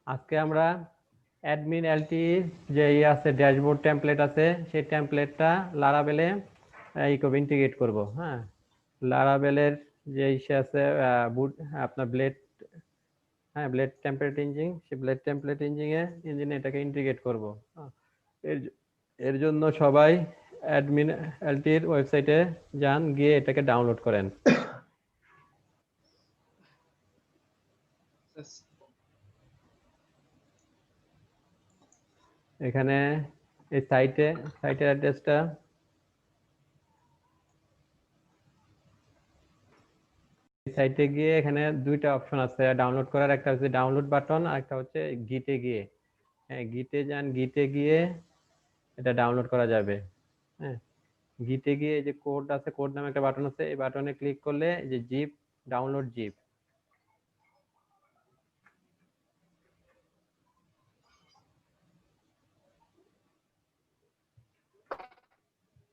আজকে আমরা অ্যাডমিন এলটির যে আছে ড্যাশবোর্ড টেমপ্লেট আছে সেই টেমপ্লেটটা লারাভেলে ইন্টিগ্রেট করব। হ্যাঁ, লারাভেলের যে ইসে আছে আপনার ব্লেড, হ্যাঁ ব্লেড টেমপ্লেট ইঞ্জিন, সেই ব্লেড টেমপ্লেট ইঞ্জিনে এটাকে ইন্টিগ্রেট করব। এর এর জন্য সবাই অ্যাডমিন এলটির ওয়েবসাইটে যান, গিয়ে এটাকে ডাউনলোড করেন। এখানে এই সাইটের অ্যাড্রেসটা সাইটে গিয়ে এখানে দুইটা অপশন আছে ডাউনলোড করার, একটা হচ্ছে ডাউনলোড বাটন আর একটা হচ্ছে গিটে গিয়ে। হ্যাঁ, গিটে যান, গিটে গিয়ে এটা ডাউনলোড করা যাবে। হ্যাঁ, গিটে গিয়ে এই যে কোড আছে, কোড নামে একটা বাটন আছে, এই বাটনে ক্লিক করলে এই যে জিপ, ডাউনলোড জিপ,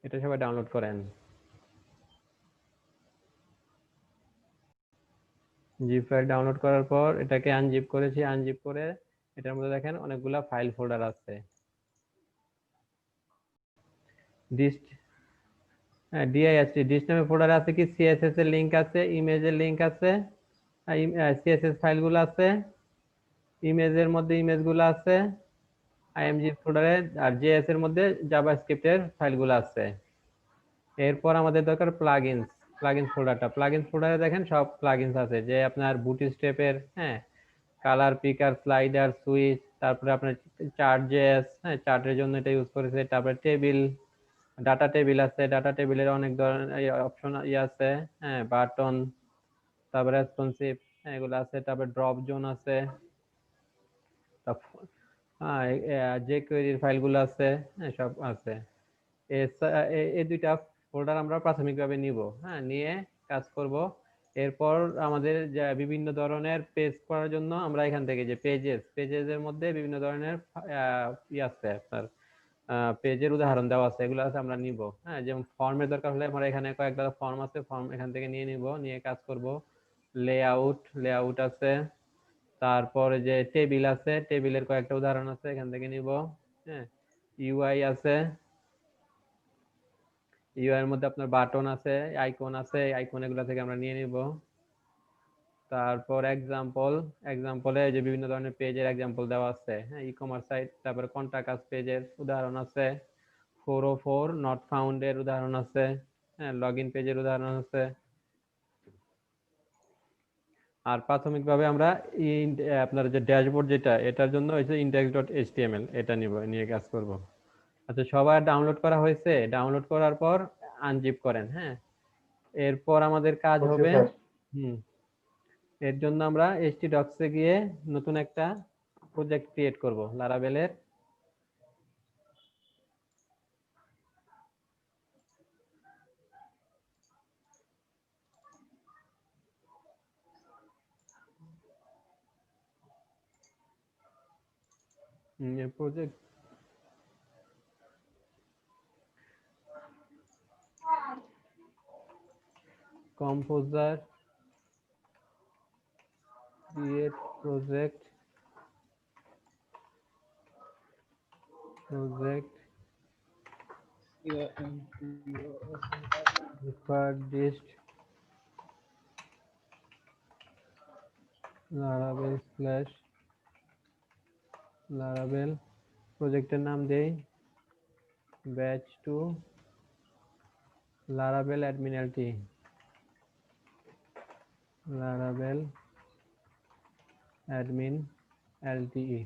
এটা সবাই ডাউনলোড করেন। জিপ ফাইল ডাউনলোড করার পর এটাকে আনজিপ করেছি, আনজিপ করে এটার মধ্যে দেখেন অনেকগুলা ফাইল ফোল্ডার আছে। ডিস্ট, হ্যাঁ ডিআইএসটি, ডিস্ট নামে ফোল্ডারে আছে কি সিএসএস এর লিংক আছে, ইমেজের লিংক আছে, সিএসএস ফাইলগুলো আছে, ইমেজের মধ্যে ইমেজগুলো আছে আইএমজি ফোল্ডারে, আর জেএস এর মধ্যে জাভাস্ক্রিপ্টের ফাইলগুলো আছে। এরপর আমাদের দরকার প্লাগইনস, প্লাগইনস ফোল্ডারটা, প্লাগইনস ফোল্ডারে দেখেন সব প্লাগইনস আছে, যে আপনার বুটস্ট্র্যাপের, হ্যাঁ কালার পিকার, স্লাইডার, সুইচ, তারপরে আপনার চার্ট জেএস, হ্যাঁ চার্টের জন্য এটা ইউজ করেছে, তারপরে টেবিল, ডাটা টেবিল আছে, ডাটা টেবিলের অনেক ধরনের অপশন আছে, হ্যাঁ বাটন, তারপরে রেসপন্সিভ, হ্যাঁ এগুলো আছে, তারপরে ড্রপ জোন আছে, হ্যাঁ যে কোয়েরির ফাইলগুলো আছে, হ্যাঁ সব আছে। এই দুইটা ফোল্ডার আমরা প্রাথমিকভাবে নিব, হ্যাঁ নিয়ে কাজ করব। এরপর আমাদের বিভিন্ন ধরনের পেজ করার জন্য আমরা এখান থেকে যে পেজের মধ্যে বিভিন্ন ধরনের আছে আপনার পেজের উদাহরণ দেওয়া আছে, এগুলো আছে আমরা নিব। হ্যাঁ, যেমন ফর্মের দরকার হলে আমরা এখানে কয়েকটা ফর্ম আছে, ফর্ম এখান থেকে নিয়ে নিব, নিয়ে কাজ করব। লেআউট আছে, তারপরে যে টেবিল আছে, টেবিলের কয়েকটা উদাহরণ আছে, এখান থেকে নিব। হ্যাঁ, ইউআই আছে, ইউআই এর মধ্যে আপনার বাটন আছে, আইকন আছে, আইকন এগুলো থেকে আমরা নিয়ে নিব। তারপর এক্সাম্পলে যে বিভিন্ন ধরনের পেজের এক্সাম্পল দেওয়া আছে, হ্যাঁ ই কমার্স সাইট, তারপরে কন্টাক্ট আস পেজের উদাহরণ আছে, 404 নট ফাউন্ড এর উদাহরণ আছে, হ্যাঁ লগইন পেজের উদাহরণ আছে। আর প্রাথমিকভাবে আমরা আপনার যে ড্যাশবোর্ড যেটা, এটার জন্য হচ্ছে index.html, এটা নিয়ে কাজ করব। আচ্ছা, সবার ডাউনলোড করা হয়েছে? ডাউনলোড করার পর আনজিপ করেন। হ্যাঁ, এরপর আমাদের কাজ হবে, হুম এর জন্য আমরা htdocs এ গিয়ে নতুন একটা প্রজেক্ট ক্রিয়েট করব লারাভেলের। Project composer create project dist Laravel slash Laravel, প্রজেক্টের নাম দেই batch two Laravel admin LTE, Laravel admin LTE.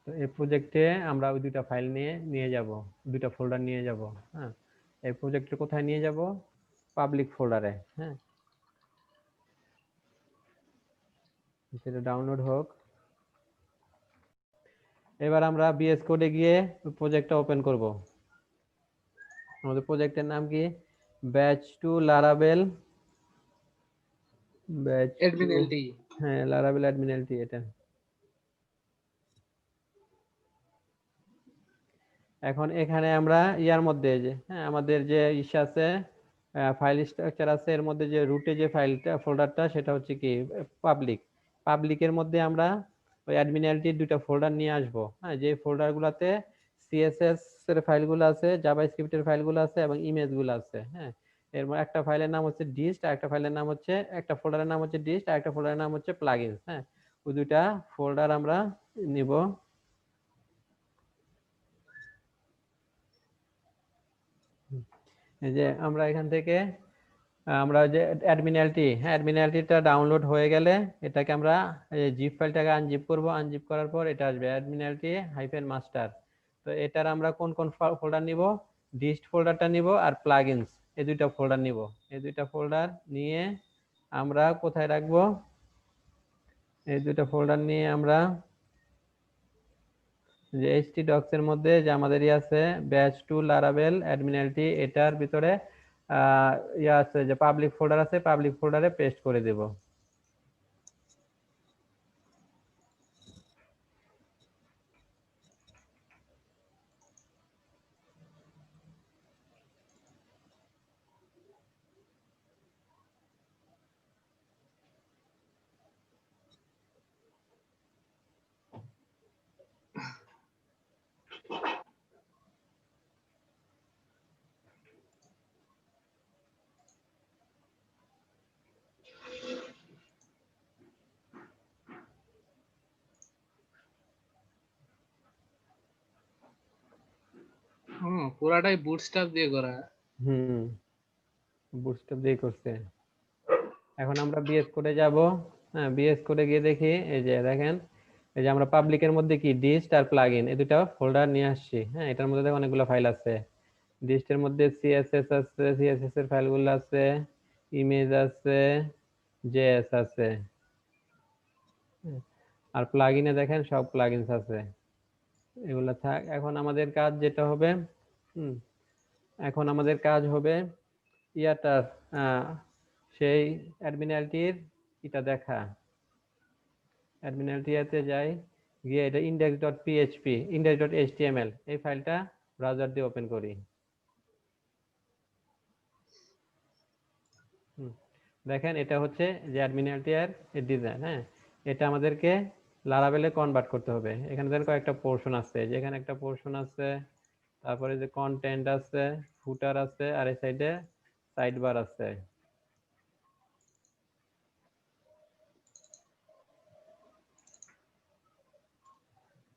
তো এই প্রজেক্টে আমরা ওই দুইটা ফাইল নিয়ে যাব, দুইটা ফোল্ডার নিয়ে যাব। হ্যাঁ, এই প্রজেক্টে কোথায় নিয়ে যাব? পাবলিক ফোল্ডারে। হ্যাঁ, সেটা ডাউনলোড হোক। এবার আমরা বিএস কোডে গিয়ে প্রজেক্টটা ওপেন করব। আমাদের প্রজেক্টের নাম কি? Batch two Laravel, batch two, হ্যাঁ লারাভেল অ্যাডমিনালটি এটা। এখন এখানে আমরা ইয়ার মধ্যে যে, হ্যাঁ আমাদের যে ইস আছে ফাইল স্ট্রাকচার আছে, এর মধ্যে যে রুটে যে ফাইলটা ফোল্ডারটা সেটা হচ্ছে কি পাবলিক। পাবলিকের মধ্যে আমরা ওই অ্যাডমিনালিটির দুটো ফোল্ডার নিয়ে আসবো, হ্যাঁ, যে ফোল্ডারগুলোতে সিএসএস এর ফাইলগুলো আছে, জাভাস্ক্রিপ্টের ফাইলগুলো আছে এবং ইমেজগুলো আছে, হ্যাঁ। এর মধ্যে একটা ফাইলের নাম হচ্ছে ডিস্ট, আর একটা ফাইলের নাম হচ্ছে, একটা ফোল্ডারের নাম হচ্ছে ডিস্ট, আর একটা ফোল্ডারের নাম হচ্ছে প্লাগইনস, হ্যাঁ। ওই দুইটা ফোল্ডার আমরা নিব। এই যে আমরা এখান থেকে আমরা যে অ্যাডমিনালিটি, হ্যাঁ, অ্যাডমিনালিটিটা ডাউনলোড হয়ে গেলে এটাকে আমরা জিপ ফাইলটাকে আনজিপ করব। আনজিপ করার পর এটা আসবে অ্যাডমিনালিটি হাইফেন মাস্টার। তো এটার আমরা কোন কোন ফোল্ডার নিব? ডিস্ট ফোল্ডারটা নিব আর প্লাগইনস এই দুইটা ফোল্ডার নিব। এই দুইটা ফোল্ডার নিয়ে আমরা কোথায় রাখবো? এই দুইটা ফোল্ডার নিয়ে আমরা যে htdocs এর মধ্যে যে আমাদের আছে ব্যাচ টু লারাভেল অ্যাডমিনালিটি, এটার ভিতরে আছে যে পাবলিক ফোল্ডার আছে, পাবলিক ফোল্ডারে পেস্ট করে দেব। পুরাটাই বুটস্ট্র্যাপ দিয়ে করা। বুটস্ট্র্যাপ দিয়ে করছে। এখন আমরা বিএস কোডে যাব। হ্যাঁ, বিএস কোডে গিয়ে দেখি, এই যে দেখেন, এই যে আমরা পাবলিকের মধ্যে কি ডিস্ট আর প্লাগইন এই দুটো ফোল্ডার নিয়ে আসছি, হ্যাঁ। এটার মধ্যে দেখো অনেকগুলো ফাইল আছে। ডিস্টের মধ্যে সিএসএস আছে, সিএসএস এর ফাইলগুলো আছে, ইমেজ আছে, জেএস আছে, আর প্লাগইনে দেখেন সব প্লাগইনস আছে। এগুলা থাক। এখন আমাদের কাজ যেটা হবে, হুম, এখন আমাদের কাজ হবে ইয়াটার সেই অ্যাডমিনালিটির এটা দেখা। অ্যাডমিনালিটিতে যাই, গিয়ে এটা index dot PHP, index dot HTML এই ফাইলটা ব্রাউজার দিয়ে ওপেন করি। দেখেন এটা হচ্ছে যে অ্যাডমিনালিটি এর ডিজাইন, হ্যাঁ। এটা আমাদেরকে লারাভেলে কনভার্ট করতে হবে। এখানে দেখেন কয়েকটা পোর্শন আছে, যেখানে একটা পোর্শন আছে, তারপরে যে কন্টেন্ট আছে, ফুটার আছে, আর এই সাইডে সাইড বার আছে।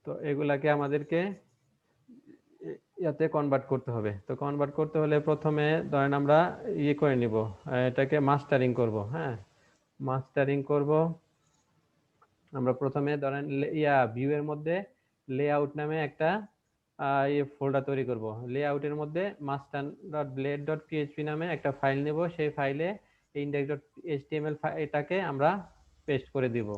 তো এগুলাকে আমাদেরকে ইয়াতে কনভার্ট করতে হবে। তো কনভার্ট করতে হলে প্রথমে ধরেন আমরা ইয়ে করে নিব, এটাকে মাস্টারিং করব, হ্যাঁ। মাস্টারিং করব আমরা প্রথমে ধরেন ভিউ এর মধ্যে লেআউট নামে একটা ফোল্ডার তৈরি করব। লেআউটের মধ্যে master dot blade dot PHP নামে একটা ফাইল নেব। সেই ফাইলে ইন্ডেক্স ডট এইচটিএমএল এটাকে আমরা পেস্ট করে দিব।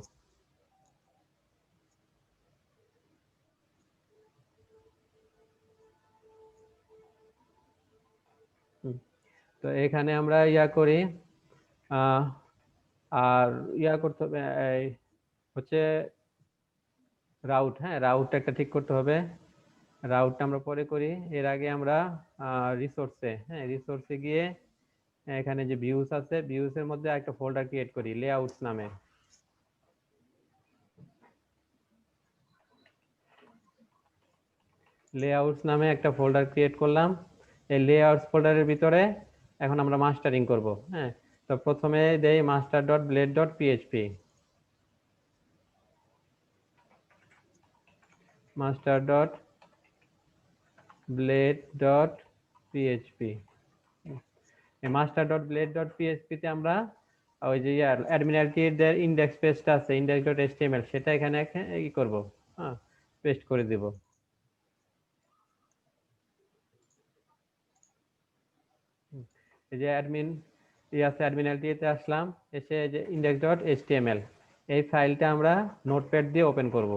তো এখানে আমরা ইয়া করি, আর ইয়া করতে হবে হচ্ছে রাউট, হ্যাঁ, রাউটটা একটা ঠিক করতে হবে। রাউটটা আমরা পরে করি। এর আগে আমরা রিসোর্সে, হ্যাঁ, রিসোর্সে গিয়ে এখানে যে ভিউস আছে, ভিউস এর মধ্যে একটা ফোল্ডার ক্রিয়েট করি লেআউটস নামে। লেআউটস নামে একটা ফোল্ডার ক্রিয়েট করলাম। এই লেআউটস ফোল্ডারের ভিতরে এখন আমরা মাস্টারিং করব, হ্যাঁ। তো প্রথমে দেই master dot blade dot PHP, master dot blade dot PHP. এই master dot blade dot PHP তে আমরা ওই যে অ্যাডমিনালিটির যে ইন্ডেক্স পেজটা আছে, ইন্ডেক্স ডট এইচটিএমএল, সেটা এখানে ই করব, হ্যাঁ, পেস্ট করে দিব। এই যে অ্যাডমিন আছে, অ্যাডমিনালিটিতে আসলাম, এসে যে ইন্ডেক্স ডট এইচটিএমএল এই ফাইলটা আমরা নোটপ্যাড দিয়ে ওপেন করব।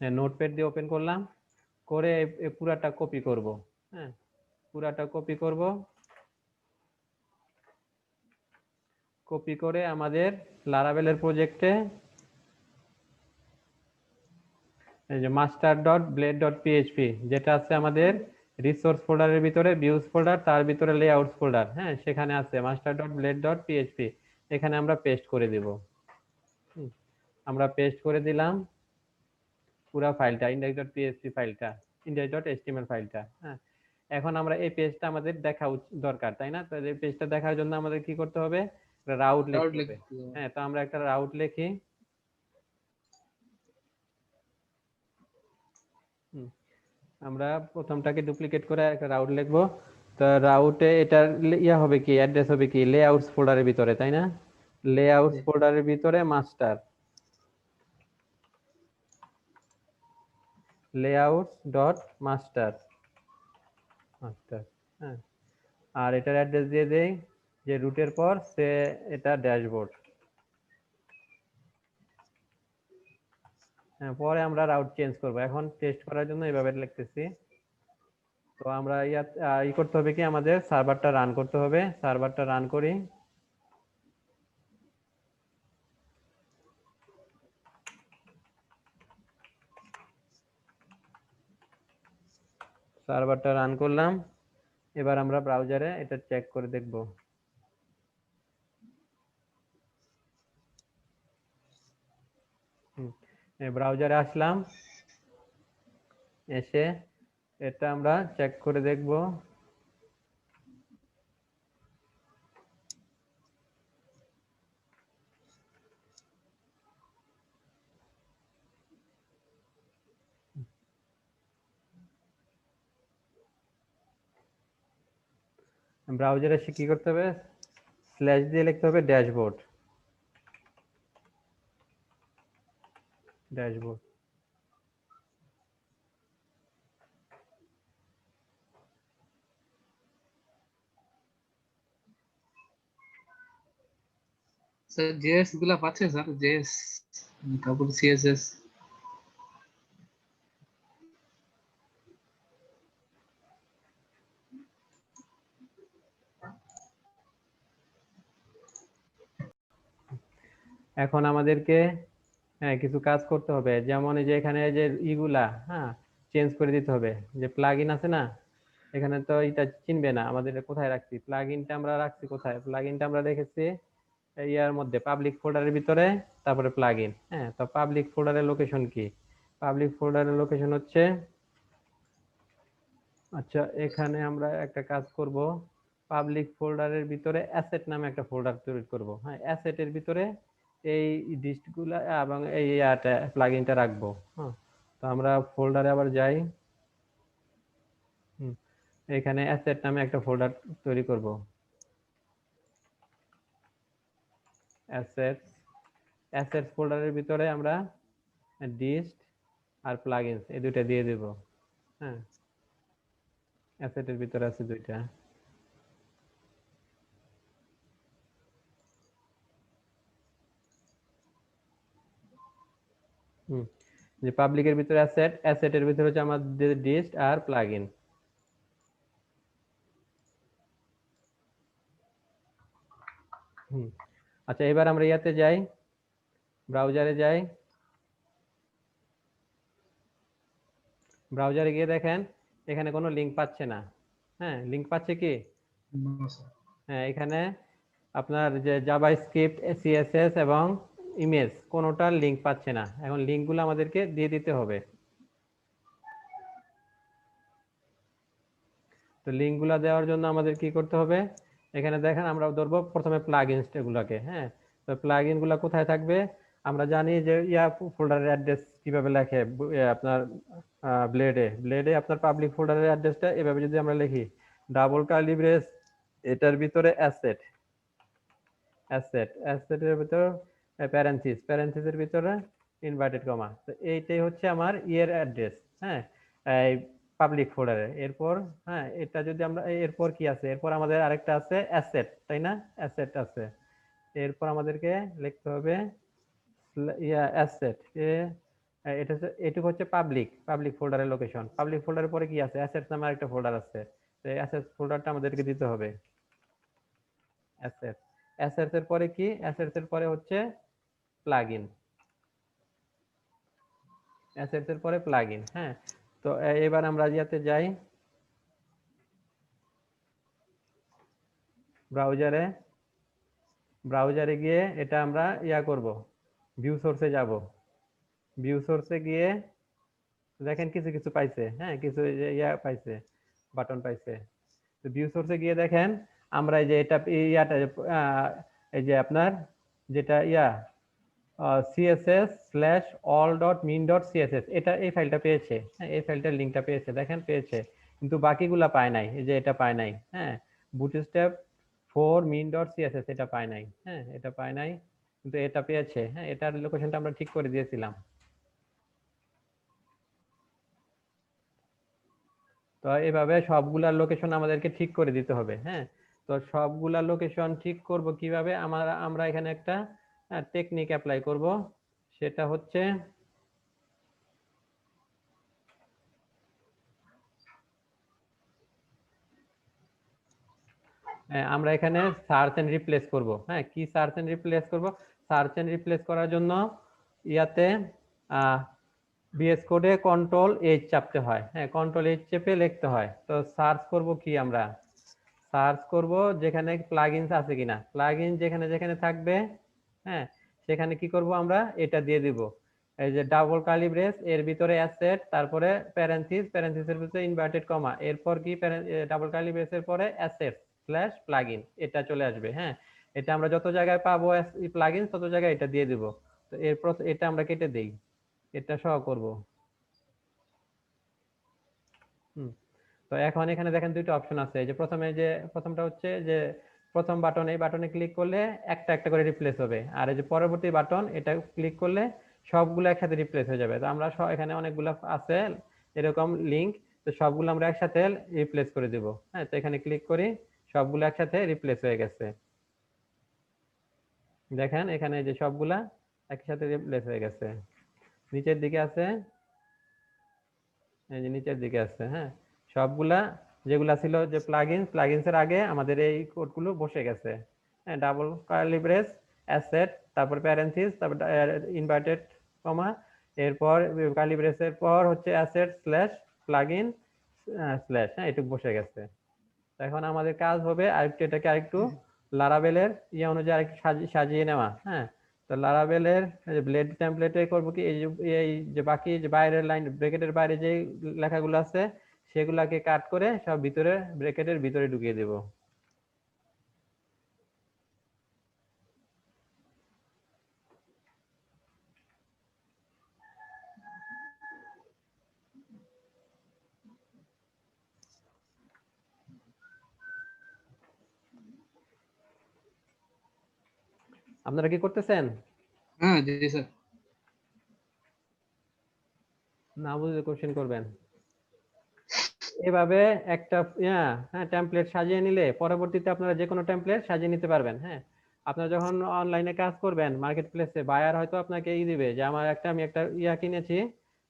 নোটপ্যাড দিয়ে ওপেন করলাম, করে পুরাটা কপি করব, হ্যাঁ, পুরাটা কপি করব। কপি করে আমাদের লারাভেলের প্রজেক্টে এই যে master.blade.php যেটা আছে আমাদের রিসোর্স ফোল্ডারের ভিতরে ভিউজ ফোল্ডার, তার ভিতরে লেআউটস ফোল্ডার, হ্যাঁ সেখানে আছে master.blade.php। এখানে আমরা পেস্ট করে দিব। আমরা পেস্ট করে দিলাম পুরো ফাইলটা, index.php ফাইলটা, index.html ফাইলটা। হ্যাঁ, এখন আমরা এই পেজটা আমাদের দেখা দরকার, তাই না? তো এই পেজটা দেখার জন্য আমাদের কি করতে হবে? রাউট লিখতে হবে। হ্যাঁ, তো আমরা একটা রাউট লিখি। আমরা প্রথমটাকে ডুপ্লিকেট করে একটা রাউট লিখবো। তো রাউটে এটার ইয়া হবে কি, অ্যাড্রেস হবে কি, লেআউটস ফোল্ডারের ভিতরে, তাই না? লেআউটস ফোল্ডারের ভিতরে master, layouts dot master, master. হ্যাঁ, আর এটার অ্যাড্রেস দিয়ে দেই যে রুটের পর সে এটা ড্যাশবোর্ড। হ্যাঁ, পরে আমরা রাউট চেঞ্জ করব, এখন টেস্ট করার জন্য এইভাবে লিখতেছি। তো আমরা ই করতে হবে কি, আমাদের সার্ভারটা রান করতে হবে। সার্ভারটা রান করি। সার্ভারটা রান করলাম। এবার আমরা ব্রাউজারে এটা চেক করে দেখব। ব্রাউজারে আসলাম, এসে এটা আমরা চেক করে দেখব। ব্রাউজারে এসে কি করতে হবে, স্ল্যাশ দিয়ে লিখতে হবে ড্যাশবোর্ড, ড্যাশবোর্ড। স্যার জেএস গুলা পাচ্ছে স্যার, জেএস তারপর সিএসএস। এখন আমাদেরকে কিছু কাজ করতে হবে, যেমন এই যে এখানে যে ইগুলা চেঞ্জ করে দিতে হবে। যে প্লাগইন আছে না, এখানে তো এটা চিনবে না আমাদের কোথায় রাখছি। প্লাগইনটা আমরা রাখছি কোথায়? প্লাগইনটা আমরা রেখেছি ইয়ার মধ্যে, পাবলিক ফোল্ডারের ভিতরে, তারপরে প্লাগইন। হ্যাঁ, তো পাবলিক ফোল্ডারের লোকেশন কি? পাবলিক ফোল্ডারের লোকেশন হচ্ছে, আচ্ছা এখানে আমরা একটা কাজ করব, পাবলিক ফোল্ডারের ভিতরে অ্যাসেট নামে একটা ফোল্ডার তৈরি করব। হ্যাঁ, অ্যাসেটের ভিতরে এই ডিস্টগুলা এবং এই প্লাগইনটা রাখবো। হ্যাঁ, তো আমরা ফোল্ডারে আবার যাই। এখানে অ্যাসেট নামে একটা ফোল্ডার তৈরি করব। অ্যাসেটস, অ্যাসেটস ফোল্ডারের ভিতরে আমরা ডিস্ট আর প্লাগইনস এই দুইটা দিয়ে দেব। হ্যাঁ, অ্যাসেটের ভিতরে আছে দুইটা। যে পাবলিকের ভিতরে অ্যাসেট, অ্যাসেটের ভিতরে হচ্ছে আমাদের ডিস্ট আর প্লাগইন। আচ্ছা, এবার আমরা ইয়াতে যাই, ব্রাউজারে যাই। ব্রাউজারে গিয়ে দেখেন এখানে কোনো লিংক পাচ্ছে না। হ্যাঁ, লিংক পাচ্ছে কি? হ্যাঁ, এখানে আপনার যে জাভাস্ক্রিপ্ট, সিএসএস এবং ইমেজ কোনোটার লিংক পাচ্ছে না। এখন লিংকগুলো আমাদেরকে দিয়ে দিতে হবে। তো লিঙ্কগুলো দেওয়ার জন্য আমাদের কি করতে হবে? এখানে দেখেন আমরা ধরবো প্রথমে প্লাগইনস এগুলোকে। হ্যাঁ, তো প্লাগইন গুলো কোথায় থাকবে? আমরা জানি যে ফোল্ডারের অ্যাড্রেস কিভাবে লেখে আপনার ব্লেডে আপনার পাবলিক ফোল্ডারের অ্যাড্রেসটা এভাবে যদি আমরা লিখি, ডাবল কার্লি ব্রেস, এটার ভিতরে অ্যাসেট, অ্যাসেটের ভিতর প্যারেন্থিসের ভিতরে ইনভার্টেড কমা। তো এইটাই হচ্ছে আমার ইয়ের অ্যাড্রেস। হ্যাঁ, এই পাবলিক ফোল্ডারে। এরপর এটা যদি আমরা, এরপর কি আছে? এরপর আমাদের আরেকটা আছে অ্যাসেট, তাই না? অ্যাসেট আছে। এরপর আমাদেরকে লিখতে হবে অ্যাসেট, এটা হচ্ছে, এটুকু হচ্ছে পাবলিক ফোল্ডারের লোকেশন। পাবলিক ফোল্ডারের পরে কি আছে? অ্যাসেট নামে আরেকটা ফোল্ডার আছে। তো এই অ্যাসেট ফোল্ডারটা আমাদেরকে দিতে হবে। অ্যাসেট, অ্যাসেটস এর পরে কি? অ্যাসেটস এর পরে হচ্ছে প্লাগইন। অ্যাসেটস এর পরে প্লাগইন। হ্যাঁ, তো এবার আমরা ইয়াতে যাই, ব্রাউজারে গিয়ে এটা আমরা ইয়া করব, ভিউ সোর্সে যাব। ভিউ সোর্সে গিয়ে দেখেন কিছু কিছু পাইছে, হ্যাঁ কিছু ইয়া পাইছে, বাটন পাইছে। তো ভিউ সোর্সে গিয়ে দেখেন আমরা এই যে এটা ইয়াটা এই যে আপনার যেটা ইয়া css/all.min.css এটা এই ফাইলটা পেয়েছে, হ্যাঁ এই ফাইলটার লিঙ্কটা পেয়েছে, দেখেন পেয়েছে, কিন্তু বাকিগুলা পায় নাই, এই যে এটা পায় নাই, হ্যাঁ বুটস্ট্র্যাপ 4 min.css এটা পায় নাই, হ্যাঁ এটা পায় নাই, কিন্তু এটা পেয়েছে, হ্যাঁ এটার লোকেশনটা আমরা ঠিক করে দিয়েছিলাম। তো এভাবে সবগুলা লোকেশন আমাদেরকে ঠিক করে দিতে হবে। হ্যাঁ, তো সবগুলা লোকেশন ঠিক করব কিভাবে, আমরা এখানে একটা টেকনিক অ্যাপ্লাই করব, সেটা হচ্ছে আমরা এখানে সার্চ এন্ড রিপ্লেস করব। হ্যাঁ, কি সার্চ এন্ড রিপ্লেস করব? সার্চ এন্ড রিপ্লেস করার জন্য ইয়াতে বিএস কোডে কন্ট্রোল এইচ চাপতে হয়, হ্যাঁ কন্ট্রোল এইচ চেপে লিখতে হয়। তো সার্চ করব কি, আমরা সার্চ করব যেখানে প্লাগইনস আছে কিনা, প্লাগইন যেখানে যেখানে থাকবে, হ্যাঁ সেখানে কি করব আমরা এটা দিয়ে দিব, এই যে ডাবল কার্লি ব্রেস এর ভিতরে অ্যাসেট, তারপরে প্যারেনথিসের ভিতরে ইনভার্টেড কমা, এরপর কি ডাবল কার্লি ব্রেসের পরে অ্যাসেট স্ল্যাশ প্লাগইন এটা চলে আসবে। হ্যাঁ, এটা আমরা যত জায়গায় পাবো প্লাগইন তত জায়গায় এটা দিয়ে দিব। তো এরপর এটা আমরা কেটে দেই, এটা সহ করব। হুম, তো এখন এখানে দেখেন দুইটা অপশন আছে, এই যে প্রথমে যে প্রথমটা হচ্ছে যে প্রথম বাটন, এই বাটনে ক্লিক করলে একটা একটা করে রিপ্লেস হবে, আর এই যে পরবর্তী বাটন এটা ক্লিক করলে সবগুলো একসাথে রিপ্লেস হয়ে যাবে। তো আমরা এখানে অনেকগুলো আছে এরকম লিংক, তো সবগুলো আমরা একসাথে রিপ্লেস করে দিব। হ্যাঁ, তো এখানে ক্লিক করি, সবগুলো একসাথে রিপ্লেস হয়ে গেছে। দেখেন এখানে যে সবগুলা একসাথে রিপ্লেস হয়ে গেছে। নিচের দিকে আছে, এই যে নিচের দিকে আছে, হ্যাঁ সবগুলা যেগুলা ছিল যে প্লাগইনসের আগে আমাদের এই কোডগুলো বসে গেছে। হ্যাঁ, ডাবল কার্লি ব্রেস অ্যাসেট, তারপর প্যারেনথিস, তারপর ইনভার্টেড কমা, এরপর কার্লি ব্রেসের পর হচ্ছে অ্যাসেট স্ল্যাশ প্লাগইন স্ল্যাশ, হ্যাঁ এটুকু বসে গেছে। এখন আমাদের কাজ হবে আরেকটু এটাকে আরেকটু লারাবেলের ইয়ে অনুযায়ী আরেকটু সাজিয়ে নেওয়া। হ্যাঁ, তো লারাবেলের ব্লেড টেমপ্লেটে করবো কি, এই যে বাকি যে বাইরের লাইন ব্র্যাকেটের বাইরে যে লেখাগুলো আছে সেগুলাকে কাট করে সব ভিতরে ব্র্যাকেটের ভিতরে ঢুকিয়ে দেব। আপনারা কি করতেছেন? হ্যাঁ জি স্যার। না বুঝলে কোশ্চেন করবেন। এভাবে একটা হ্যাঁ টেমপ্লেট সাজিয়ে নিলে পরবর্তীতে আপনারা যে কোনো টেমপ্লেট সাজিয়ে নিতে পারবেন। হ্যাঁ, আপনারা যখন অনলাইনে কাজ করবেন মার্কেট প্লেসে, বায়ার হয়তো আপনাকে দিবে যে আমি একটা কিনেছি,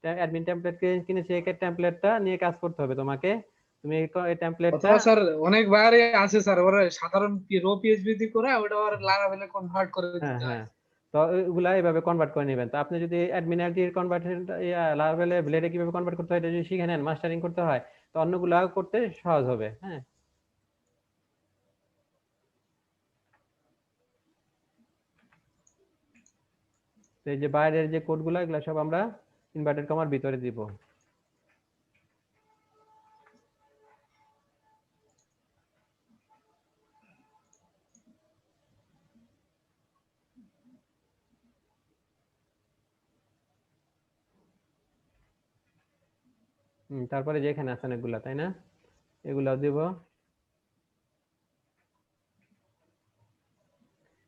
অ্যাডমিন টেমপ্লেট কিনেছি, এই টেমপ্লেটটা নিয়ে কাজ করতে হবে তোমাকে, তুমি এই টেমপ্লেটটা। অথবা স্যার অনেক বাইরে আছে স্যার, ওরা সাধারণ রো পিএইচপি দিয়ে করে ওটা ওরা লারাভেলে কনভার্ট করে হ্যাঁ দিতে হয়। হ্যাঁ, তো ওগুলা এইভাবে কনভার্ট করে নেবেন। তো আপনি যদি অ্যাডমিন আইডির কনভার্সন লারাভেলে ব্লেডে কিভাবে কনভার্ট করতে হয় এটা যদি শিখে নেন, মাস্টারিং করতে হয়, তো অন্যগুলা করতে সহজ হবে। হ্যাঁ, তো এই যে বাইরের যে কোডগুলো এগুলো সব আমরা ইনভার্টেড কমার ভিতরে দিব। তারপরে যে এখানে আছেন এগুলা, তাই না, এগুলাও দিব।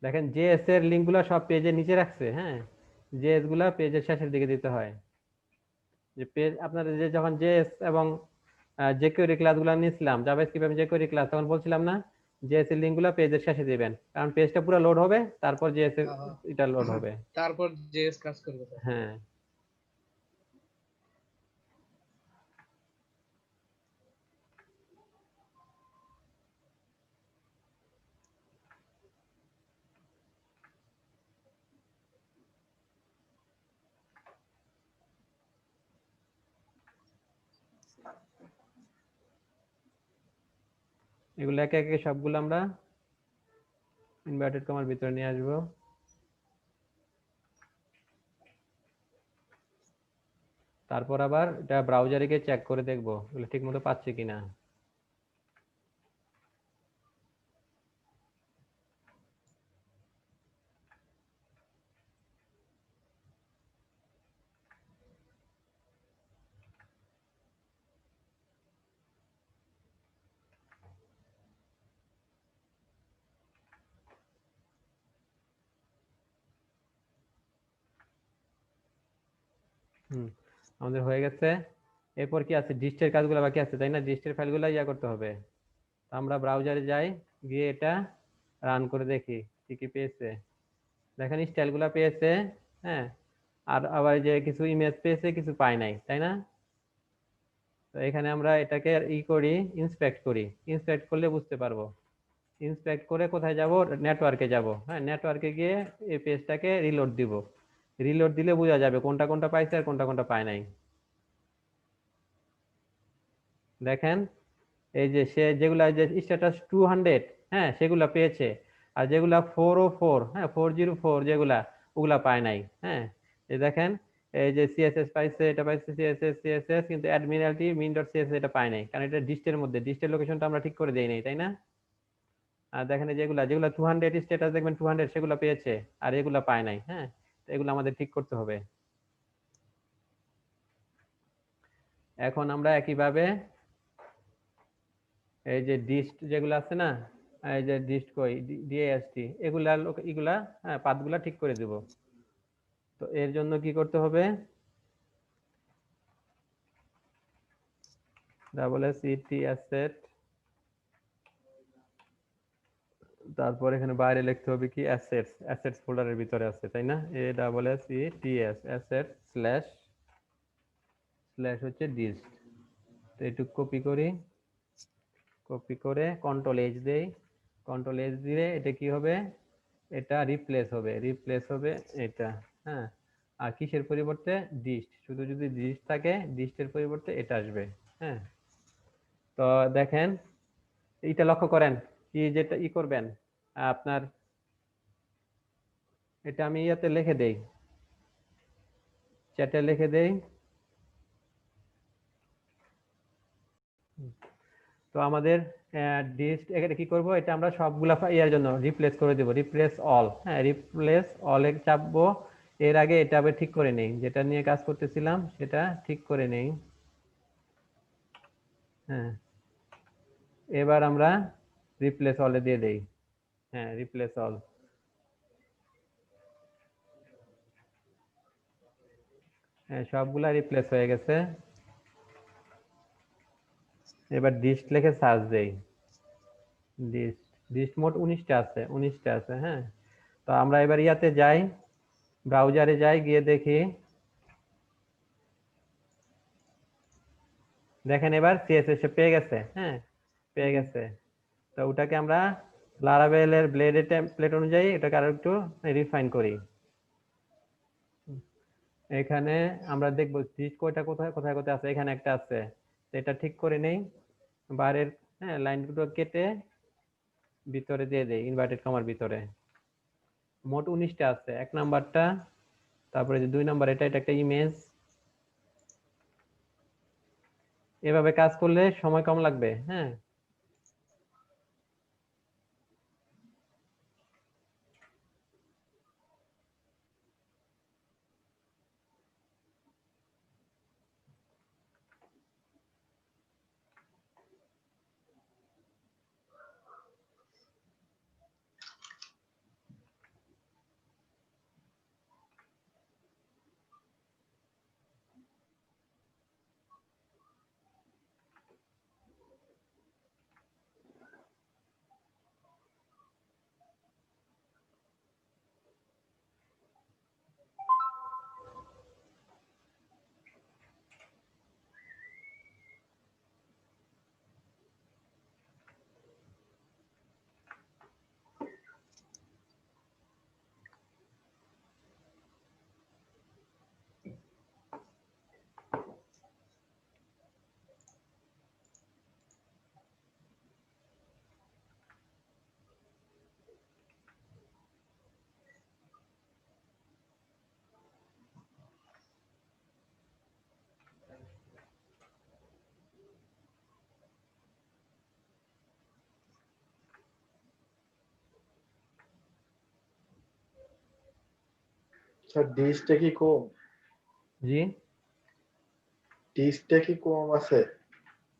দেখেন জেএস এর লিঙ্ক গুলা সব পেজের নিচে রাখছে। হ্যাঁ, জেএস গুলা পেজের শেষের দিকে দিতে হয়। যে পেজ আপনারা যে যখন জেএস এবং জেকিউরি ক্লাসগুলো নিয়েছিলাম, জাভাস্ক্রিপ্ট এবং জেকিউরি ক্লাস, তখন বলছিলাম না জেএস এর লিঙ্ক গুলা পেজের শেষে দিবেন, কারণ পেজটা পুরো লোড হবে তারপর জেএস এর এটা লোড হবে। তারপর জেএস কাজ করবে স্যার। হ্যাঁ, এগুলো একে একে সবগুলো আমরা ইনভার্টেড কমার ভিতরে নিয়ে আসবো। তারপর আবার এটা ব্রাউজারে গিয়ে চেক করে দেখবো এগুলো ঠিক মতো পাচ্ছে কিনা। আমাদের হয়ে গেছে। এরপর কি আছে, ডিস্টের কাজগুলো বাকি আছে তাই না, ডিস্টের ফাইলগুলো ইয়া করতে হবে। আমরা ব্রাউজারে যাই, গিয়ে এটা রান করে দেখি কি কি পেয়েছে। দেখেন স্টাইলগুলো পেয়েছে, হ্যাঁ, আর আবার যে কিছু ইমেজ পেয়েছে কিছু পায় নাই তাই না। তো এখানে আমরা এটাকে করি, ইন্সপেক্ট করি। ইন্সপেক্ট করলে বুঝতে পারবো। ইন্সপেক্ট করে কোথায় যাব, নেটওয়ার্কে যাব। হ্যাঁ, নেটওয়ার্কে গিয়ে এই পেজটাকে রিলোড দিব। রিলোড দিলে বোঝা যাবে কোনটা কোনটা পাইছে আর কোনটা কোনটা পায় নাই। দেখেন এই যে সে যেগুলা যে স্ট্যাটাস 200, হ্যাঁ, সেগুলা পেয়েছে। আর যেগুলা 404, হ্যাঁ, 404 যেগুলা, ওগুলা পায় নাই। হ্যাঁ, এই দেখেন এই যে সিএসএস পাইছে, এটা পাইছে সিএসএস, কিন্তু অ্যাডমিরালটি মিন ডট সিএসএস এটা পায় নাই, কারণ এটা ডিস্টের মধ্যে, ডিস্টের লোকেশনটা আমরা ঠিক করে দেই নাই তাই না। আর দেখেন এই যেগুলা যেগুলা 200 স্ট্যাটাস দেখবেন 200 সেগুলা পেয়েছে, আর এগুলা পায় নাই। হ্যাঁ, তো এগুলো আমাদের ঠিক করতে হবে। এখন আমরা একইভাবে এই যে ডিস্ট যেগুলো আছে না, এই যে ডিস্ট কই, ডিএসটি, এগুলা এগুলা, হ্যাঁ, পাথগুলা ঠিক করে দেব। তো এর জন্য কি করতে হবে, ডাবল এস ইটি অ্যাসেট, তারপর এখানে বাইরে লিখতে হবে কি অ্যাসেটস, অ্যাসেটস ফোল্ডারের ভিতরে আছে তাই না, এ double S E T S, assets slash slash হচ্ছে ডিস্ট। তো এটুকু কপি করি, কপি করে কন্ট্রোল এইচ দেই। কন্ট্রোল এইচ দিলে এটা কি হবে, এটা রিপ্লেস হবে, রিপ্লেস হবে এটা। হ্যাঁ, আর কিসের পরিবর্তে, ডিস্ট, শুধু যদি ডিস্ট থাকে ডিস্টের পরিবর্তে এটা আসবে। হ্যাঁ, তো দেখেন এটা লক্ষ্য করেন, কি যেটা করবেন আপনার, এটা আমি ইয়াতে লিখে দেই, চ্যাটে লিখে দেই। তো আমাদের ডিস্ট এখানে কি করব, এটা আমরা সবগুলা ইয়ার জন্য রিপ্লেস করে দেব, রিপ্লেস অল। হ্যাঁ, রিপ্লেস অলে চাপবো। এর আগে এটা আবার ঠিক করে নেই, যেটা নিয়ে কাজ করতেছিলাম সেটা ঠিক করে নেই। হ্যাঁ, এবার আমরা রিপ্লেস অলে দিয়ে দেই। হ্যাঁ, রিপ্লেস অল। হ্যাঁ, সবগুলা রিপ্লেস হয়ে গেছে। এবার ডিস্ট লিখে সার্চ দেই। ডিস্ট, ডিস্ট মোট 19টা আছে, 19টা আছে। হ্যাঁ, তো আমরা এবার ইয়াতে যাই, ব্রাউজারে যাই, গিয়ে দেখি, দেখেন এবার সিএসএস পেয়ে গেছে। হ্যাঁ, পেয়ে গেছে। তো ওটাকে আমরা লারাভেলের ব্লেডের টেমপ্লেট অনুযায়ী এটাকে আরো একটু রিফাইন করি। এখানে আমরা দেখবো ডিস্ট কোডটা কোথায় কোথায় কোথায় আছে, এখানে একটা আছে, এটা ঠিক করে নেই। বাইরের, হ্যাঁ, লাইনগুলো কেটে ভিতরে দিয়ে দেই, ইনভার্টেড কমার ভিতরে। মোট 19টা আছে, 1 নাম্বারটা, তারপরে যে 2 নাম্বার, এটা একটা ইমেজ। এভাবে কাজ করলে সময় কম লাগবে। হ্যাঁ, স্যার ডিসটা কি কম? জি ডিসটা কি কম আছে?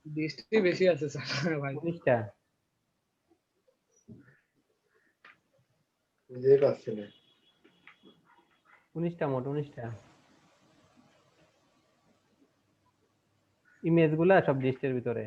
ডিসটি বেশি আছে স্যার ভাই। 19টা বুঝতে পারছি না। 19টা মোট 19টা ইমেজ গুলা সব লিস্টের ভিতরে।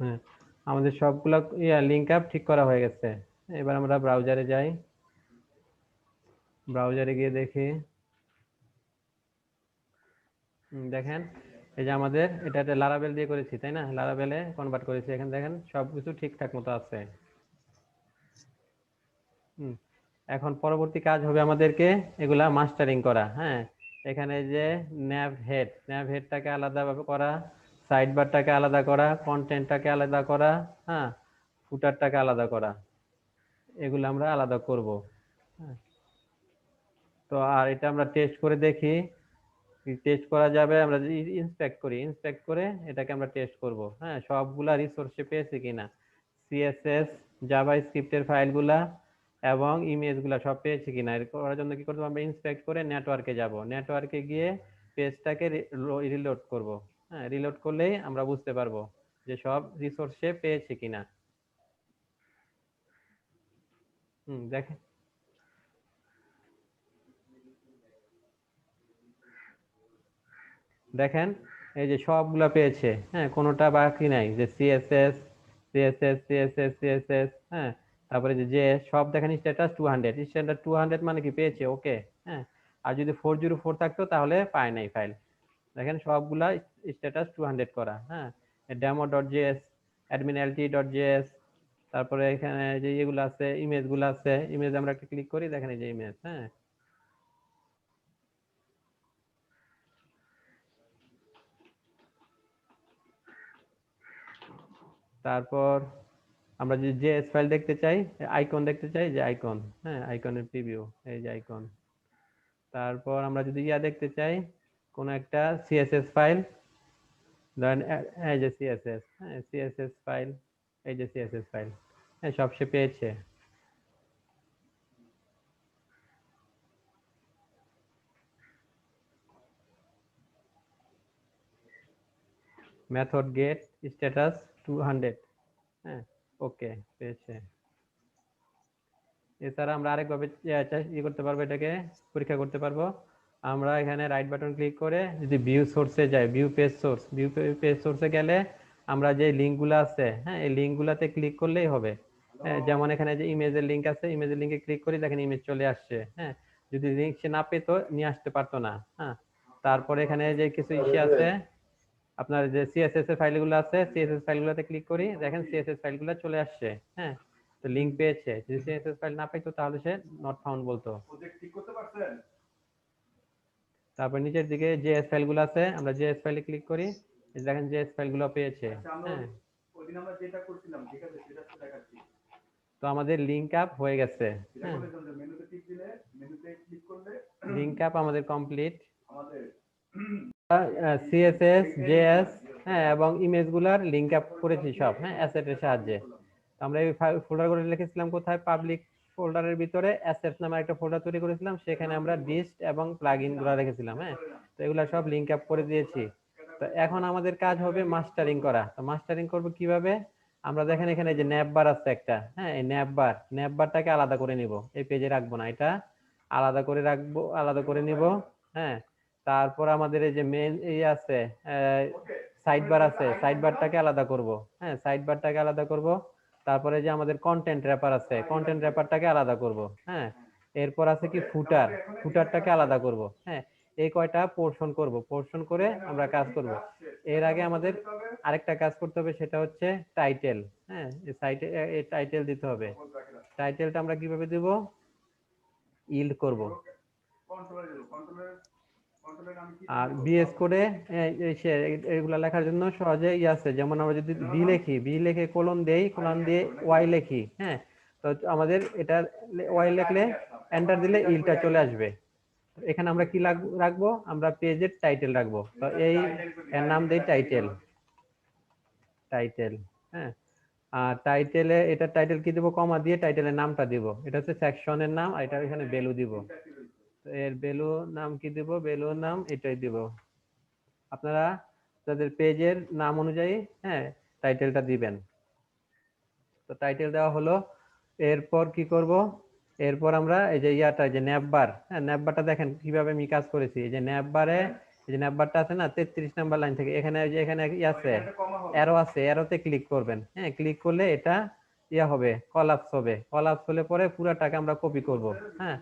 হ্যাঁ আমাদের সবগুলা লিংক আপ ঠিক করা হয়ে গেছে। এবার আমরা ব্রাউজারে যাই, ব্রাউজারে গিয়ে দেখি দেখেন এই যে আমাদের এটা লারাবেল দিয়ে করেছি তাই না, লারাবেলে কনভার্ট করেছি। এখানে দেখেন সবকিছু ঠিকঠাক মতো আছে। এখন পরবর্তী কাজ হবে আমাদেরকে এগুলা মাস্টারিং করা। হ্যাঁ এখানে যে ন্যাভ হেডটাকে আলাদাভাবে করা, সাইড বারটাকে আলাদা করা, কন্টেন্টটাকে আলাদা করা, হ্যাঁ ফুটারটাকে আলাদা করা, এগুলো আমরা আলাদা করব। হ্যাঁ তো আর এটা আমরা টেস্ট করে দেখি, টেস্ট করা যাবে। আমরা যদি ইন্সপেক্ট করে এটাকে আমরা টেস্ট করব। হ্যাঁ সবগুলা রিসোর্সে পেয়েছি কিনা, সিএসএস জাভাস্ক্রিপ্টের ফাইলগুলা এবং ইমেজগুলা সব পেয়েছি কিনা এর করার জন্য কি করতে হবে, আমরা ইন্সপেক্ট করে নেটওয়ার্কে যাব, নেটওয়ার্কে গিয়ে পেজটাকে রিলোড করব। হ্যাঁ রিলোড করলেই আমরা বুঝতে পারবো যে সব রিসোর্সে পেয়েছি কিনা। দেখেন দেখেন এই যে সবগুলা পেয়েছে। হ্যাঁ কোনোটা বাকি নাই, যে সিএসএস হ্যাঁ তারপরে যে সব দেখেন স্ট্যাটাস 200 মানে কি পেয়েছে ওকে। হ্যাঁ আর যদি 404 থাকতো তাহলে পায় নাই ফাইল। দেখেন সবগুলা স্ট্যাটাস 200 করা। হ্যাঁ demo.js admin.lt.js তারপরে এখানে যে এগুলো আছে ইমেজগুলো আছে, ইমেজ আমরা একটা ক্লিক করি, দেখেন এই যে ইমেজ। হ্যাঁ তারপর আমরা যদি জেএস ফাইল দেখতে চাই, আইকন দেখতে চাই, যে আইকন, হ্যাঁ আইকনের প্রিভিউ, এই যে আইকন। তারপর আমরা যদি দেখতে চাই কোন একটা সিএসএস ফাইল, ধরেন এই যে সিএসএস, হ্যাঁ সিএসএস ফাইল, এই যে সিএসএস ফাইল, হ্যাঁ সব সে পেয়েছে। মেথড গেট স্ট্যাটাস 200, হ্যাঁ ওকে পেয়েছে। এছাড়া আমরা আরেকভাবে করতে পারবো, এটাকে পরীক্ষা করতে পারবো। আমরা এখানে রাইট বাটন ক্লিক করে যদি ভিউ সোর্সে যাই, ভিউ পেজ সোর্সে গেলে আমরা যে লিঙ্কগুলো আছে, হ্যাঁ এই লিঙ্কগুলোতে ক্লিক করলেই হবে। যেমন এখানে যে ইমেজের লিঙ্ক আছে, ইমেজের লিঙ্কে ক্লিক করি, দেখেন ইমেজ চলে আসছে। হ্যাঁ যদি লিঙ্ক সে না পেতো নিয়ে আসতে পারতো না। হ্যাঁ তারপরে এখানে যে কিছু ইস্যু আছে, আপনার যে সিএসএস এর ফাইলগুলো আছে, সিএসএস ফাইলগুলোতে ক্লিক করি, দেখেন সিএসএস ফাইলগুলো চলে আসছে। হ্যাঁ তো লিংক পেয়েছে। যদি সিএসএস ফাইল না পাইতো তাহলে সে নট ফাউন্ড বলতো। তারপর নিচের দিকে জেএস ফাইলগুলো আছে, আমরা জেএস ফাইলে ক্লিক করি, দেখেন জেএস ফাইলগুলো পেয়েছে। হ্যাঁ ওইদিন আমরা যেটা করছিলাম ঠিক আছে সেটা তো দেখাচ্ছি। তো আমাদের লিংক আপ হয়ে গেছে। হ্যাঁ মেনুতে টিপ দিলে, মেনুতে ক্লিক করলে লিংক আপ আমাদের কমপ্লিট। আমাদের সিএসএস জেএস হ্যাঁ এবং ইমেজগুলার লিংক আপ করেছি সব, হ্যাঁ অ্যাসেটের সাহায্যে। আমরা এই ফোল্ডারগুলো লিখেছিলাম কোথায়, পাবলিক ফোল্ডারের ভিতরে অ্যাসেটস নামে একটা ফোল্ডার তৈরি করেছিলাম, সেখানে আমরা ডিস্ট এবং প্লাগইন গুলো রেখেছিলাম। হ্যাঁ তো এগুলা সব লিংক আপ করে দিয়েছি। তো এখন আমাদের কাজ হবে মাস্টারিং করা। তো মাস্টারিং করব কিভাবে, আমরা দেখেন এখানে যে ন্যাপ বার আছে একটা, হ্যাঁ এই ন্যাপ বারটাকে আলাদা করে নিব, এই পেজে রাখবো না, এটা আলাদা করে রাখবো, আলাদা করে নিব। হ্যাঁ তারপর আমাদের এই যে মেন এই আছে সাইড বার আছে, সাইড বারটাকে আলাদা করব। হ্যাঁ সাইড বারটাকে আলাদা করব। তারপরে যে আমাদের কন্টেন্ট র্যাপার আছে, কন্টেন্ট র্যাপারটাকে আলাদা করব। হ্যাঁ, এরপর আছে কি ফুটার, ফুটারটাকে আলাদা করব। হ্যাঁ, এই কয়টা পোর্শন করব, পোর্শন করে আমরা কাজ করব। এর আগে আমাদের আরেকটা কাজ করতে হবে, সেটা হচ্ছে টাইটেল। হ্যাঁ, এই সাইটে এই টাইটেল দিতে হবে। টাইটেলটা আমরা কিভাবে দেব? ইল্ড করব। আর বিএস কোডে এগুলা লেখার জন্য সহজে আছে, যেমন আমরা যদি বি লিখি, বি লিখে কোলন দেই, কোলন দিয়ে ওয়াই লিখি। হ্যাঁ, তো আমাদের এটা ওয়াই লিখলে এন্টার দিলে ইলটা চলে আসবে। এখানে আমরা কি রাখবো? আমরা পেজের টাইটেল রাখবো। তো এই এর নাম দেই টাইটেল, টাইটেল। হ্যাঁ, আর টাইটেলে এটা টাইটেল কি দেব? কমা দিয়ে টাইটেলের নামটা দিব। এটা হচ্ছে সেকশনের নাম, আর এটা এখানে ভ্যালু দিব। তো এর ভ্যালু নাম কি দিব? ভ্যালুর নাম এটাই দিব। আপনারা তাদের পেজের নাম অনুযায়ী হ্যাঁ টাইটেলটা দিবেন। তো টাইটেল দেওয়া হলো। এরপর কি করব? এরপর আমরা এই যে ইয়াটা, যে ন্যাপবার, হ্যাঁ ন্যাপবারটা দেখেন কিভাবে আমি কাজ করেছি। এই যে ন্যাপবারে, এই যে ন্যাপবারটা আছে না 33 নাম্বার লাইন থেকে, এখানে যে এখানে আছে অ্যারো আছে, অ্যারোতে ক্লিক করবেন। হ্যাঁ, ক্লিক করলে এটা ইয়া হবে, কলাপস হবে। কলাপস হলে পরে পুরাটাকে আমরা কপি করব। হ্যাঁ,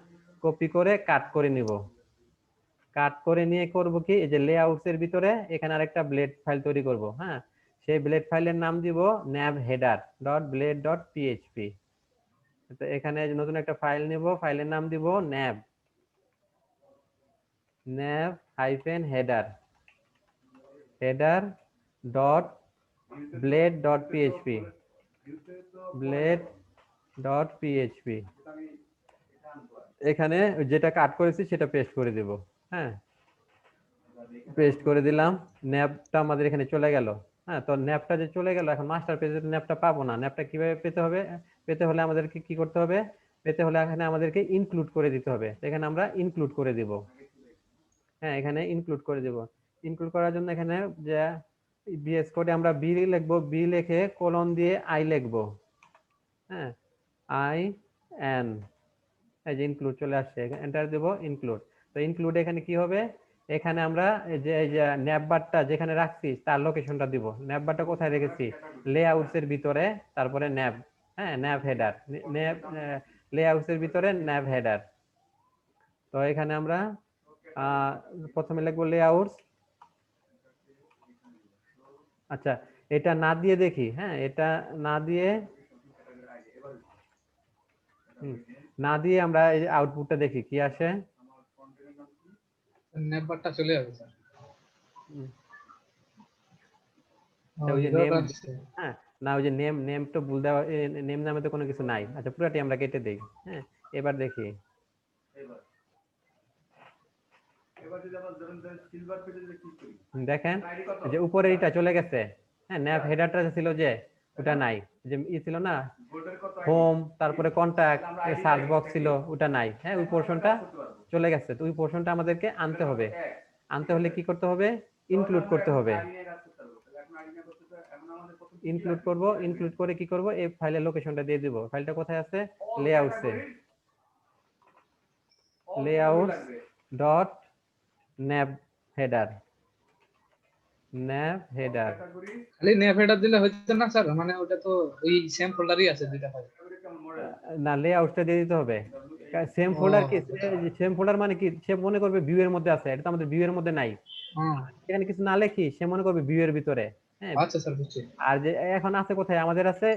কপি করে কাট করে নিব। কাট করে নিয়ে করব কি, এই যে লেআউটস এর ভিতরে এখানে আরেকটা ব্লেড ফাইল তৈরি করব। হ্যাঁ, সেই ব্লেড ফাইলের নাম দিব navheader.blade.php। তো এখানে নতুন একটা ফাইল নিব, ফাইলের নাম দিব nav-header.blade.php, blade.php। এখানে যেটা কাট করেছি সেটা পেস্ট করে দিব। হ্যাঁ, পেস্ট করে দিলাম। ন্যাপটা আমাদের এখানে চলে গেল। হ্যাঁ, তো ন্যাপটা যে চলে গেল, এখন মাস্টার পেজের ন্যাপটা পাবো না। ন্যাপটা কিভাবে পেতে হবে? পেতে হলে আমাদেরকে কি করতে হবে? পেতে হলে এখানে আমাদেরকে ইনক্লুড করে দিতে হবে। এখানে আমরা ইনক্লুড করে দিব। হ্যাঁ, এখানে ইনক্লুড করে দিব। ইনক্লুড করার জন্য এখানে যে বিএস কোডে আমরা বি লিখবো, বি লিখে কোলন দিয়ে আই লিখবো। হ্যাঁ, আই এন, এই যে ইনক্লুড চলে আসছে, এন্টার দেব ইনক্লুড। তো ইনক্লুড এখানে কি হবে? এখানে আমরা এই যে ন্যাপবারটা যেখানে রাখছি তার লোকেশনটা দিব। ন্যাপবারটা কোথায় রেখেছি? লেআউটস এর ভিতরে, তারপরে ন্যাপ, হ্যাঁ ন্যাপ হেডার, ন্যাপ লেআউটস এর ভিতরে ন্যাপ হেডার। তো এখানে আমরা প্রথমে লিখবো লেআউটস। আচ্ছা, এটা না দিয়ে দেখি। হ্যাঁ, এটা না দিয়ে না দিয়ে আমরা এই আউটপুটটা দেখি কি আসে। নেটবারটা চলে যাবে স্যার। ওই যে নেম, হ্যাঁ না ওই যে নেম তো ভুল দেওয়া, নেম নামে তো কোনো কিছু নাই। আচ্ছা, পুরোটি আমরা কেটে দেই। হ্যাঁ, এবার দেখি। দেখেন যে উপরে এটা চলে গেছে। হ্যাঁ, ন্যাপ হেডারটা ছিল যে ওটা নাই, যে ছিল না হোম, তারপরে কন্টাক্ট, সার্চ বক্স ছিল, ওটা নাই। হ্যাঁ, ওই পোরশনটা চলে গেছে। তো ওই পোরশনটা আমাদেরকে আনতে হবে। আনতে হলে কি করতে হবে? ইনক্লুড করতে হবে। ইনক্লুড করব। ইনক্লুড করে কি করব? এই ফাইলের লোকেশনটা দিয়ে দিব। ফাইলটা কোথায় আছে? লেআউটসে, layouts dot nav header, nav header। খালি নেভ হেডার দিলে হচ্ছে না স্যার? মানে ওটা তো ওই সেম ফোল্ডারই আছে দুইটা ফাইল। না, লেআউটটা দিয়ে দিতে হবে। সেম ফোল্ডার কি? সেম ফোল্ডার মানে কি? সে মনে করবে ভিউ এর মধ্যে আছে, এটা তো আমাদের ভিউ এর মধ্যে নাই। এখানে কিছু না লেখি, সে মনে করবে ভিউ এর ভিতরে। হ্যাঁ, আচ্ছা স্যার, বুঝছি। আর যে এখন আছে কোথায়? আমাদের আছে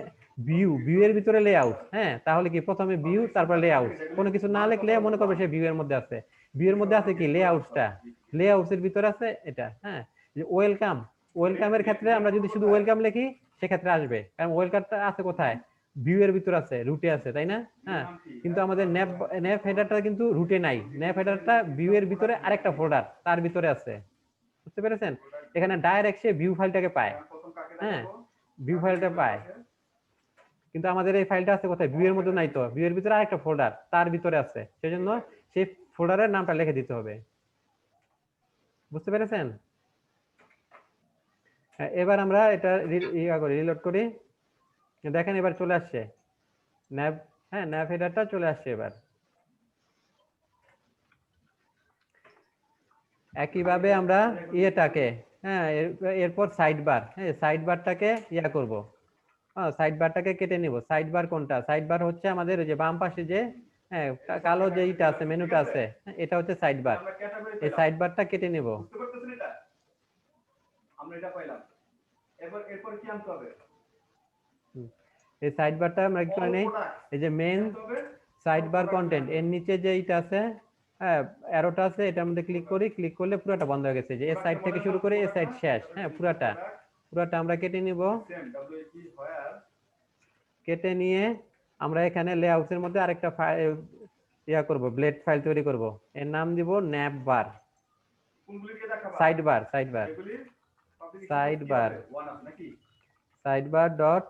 ভিউ, ভিউ এর ভিতরে লেআউট। হ্যাঁ, তাহলে কি প্রথমে ভিউ তারপর লেআউট। কোনো কিছু না লিখলে মনে করবে সে ভিউ এর মধ্যে আছে। ভিউ এর মধ্যে আছে কি? লেআউটসটা। লেআউটস এর ভিতরে আছে এটা। হ্যাঁ, যে ওয়েলকাম, ওয়েলকামের ক্ষেত্রে আমরা যদি শুধু ওয়েলকাম লিখি সেক্ষেত্রে আসবে, কারণ ওয়েলকামটা আছে কোথায়? ভিউ এর ভিতরে আছে, রুটে আছে, তাই না? হ্যাঁ, কিন্তু আমাদের ন্যাপ হেডারটা কিন্তু রুটে নাই। ন্যাপ হেডারটা ভিউ এর ভিতরে আরেকটা ফোল্ডার, তার ভিতরে আছে। বুঝতে পেরেছেন? এখানে ডাইরেক্ট সে ভিউ ফাইলটাকে পায়। হ্যাঁ, ভিউ ফাইলটা পায়, কিন্তু আমাদের এই ফাইলটা আছে কোথায়? ভিউ এর মধ্যে নাই তো, ভিউ এর ভিতরে আরেকটা ফোল্ডার, তার ভিতরে আছে। সেজন্য সেই ফোল্ডারের নামটা লিখে দিতে হবে। বুঝতে পেরেছেন? এবার আমরা এটা রিলোড করি। দেখেন এবার চলে আসছে ন্যাব। হ্যাঁ, ন্যাব হেডারটা চলে আসছে এবার। একইভাবে আমরা ইয়েটাকে, হ্যাঁ এরপর সাইড বার, হ্যাঁ সাইড বারটাকে ইয়া করব, সাইড বারটাকে কেটে নিব। সাইড বার কোনটা? সাইড বার হচ্ছে আমাদের ওই যে বাম পাশে যে হ্যাঁ কালো যে ইটা আছে, মেনুটা আছে, এটা হচ্ছে সাইড বার। আমরা ক্যাটাগরি এই সাইড বারটা কেটে নিব। বুঝতে পারতেছেন এটা? আমরা এটা পাইলাম। এরপর কি আনতে হবে? এই সাইড বারটা আমরা কি করে নেই, এই যে মেন সাইড বার কন্টেন্ট এর নিচে যে ইটা আছে, হ্যাঁ অ্যারোটা আছে, এটার মধ্যে ক্লিক করি, ক্লিক করলে পুরোটা বন্ধ হয়ে গেছে, যে এই সাইড থেকে শুরু করে এই সাইড শেষ। হ্যাঁ পুরাটা আমরা কেটে নিব। সেম ডব্লিউপি হোয়ার কেটে নিয়ে আমরা এখানে লেআউটস এর মধ্যে আরেকটা ফাইল ইয়া করব, ব্লেড ফাইল তৈরি করব। এর নাম দিব ন্যাপ বার। কোনগুলিকে দেখাবা? সাইড বার এগুলি publication সাইড কি বার হবে? ওয়ান আছে নাকি? Sidebar dot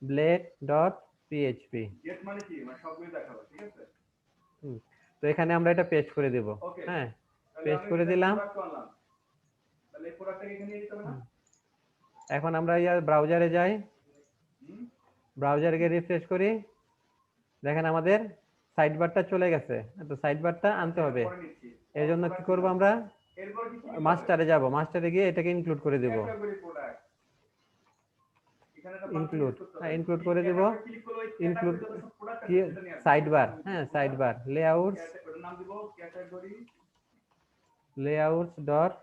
blade dot PHP. Get মানে কি? মানে সবগুলি দেখাবা, ঠিক আছে? তো এখানে আমরা এটা পেস্ট করে দেব। ওকে। হ্যাঁ তাহলে পেস্ট আমি করে এটা দিলাম। product আনলাম। তাহলে এই প্রোডাক্টটাকে এখানে নিয়ে যেতে হবে না? এখন আমরা ইয়ার ব্রাউজারে যাই, হুম? ব্রাউজারে গিয়ে রিফ্রেশ করি, দেখেন আমাদের সাইড বারটা চলে গেছে। তো সাইড বারটা আনতে হবে, পরে নিচ্ছি। এর জন্য কি করব আমরা, এরপর কি কি মাস্টারে যাব, মাস্টারে গিয়ে এটাকে ইনক্লুড করে দেব। ক্যাটাগরি প্রোডাক্ট এখানে একটা ইনক্লুড, পার্সেন্টেজ করতে হ্যাঁ হবে। ইনক্লুড করে দেব। ক্লিক করলে ওই ইনক্লুড ক্যাটাগরি যত প্রোডাক্ট কি আছে সেটা নিয়ে আসবে। সাইড বার, হ্যাঁ সাইড বার লেআউটস, ওটার নাম দিব category layouts dot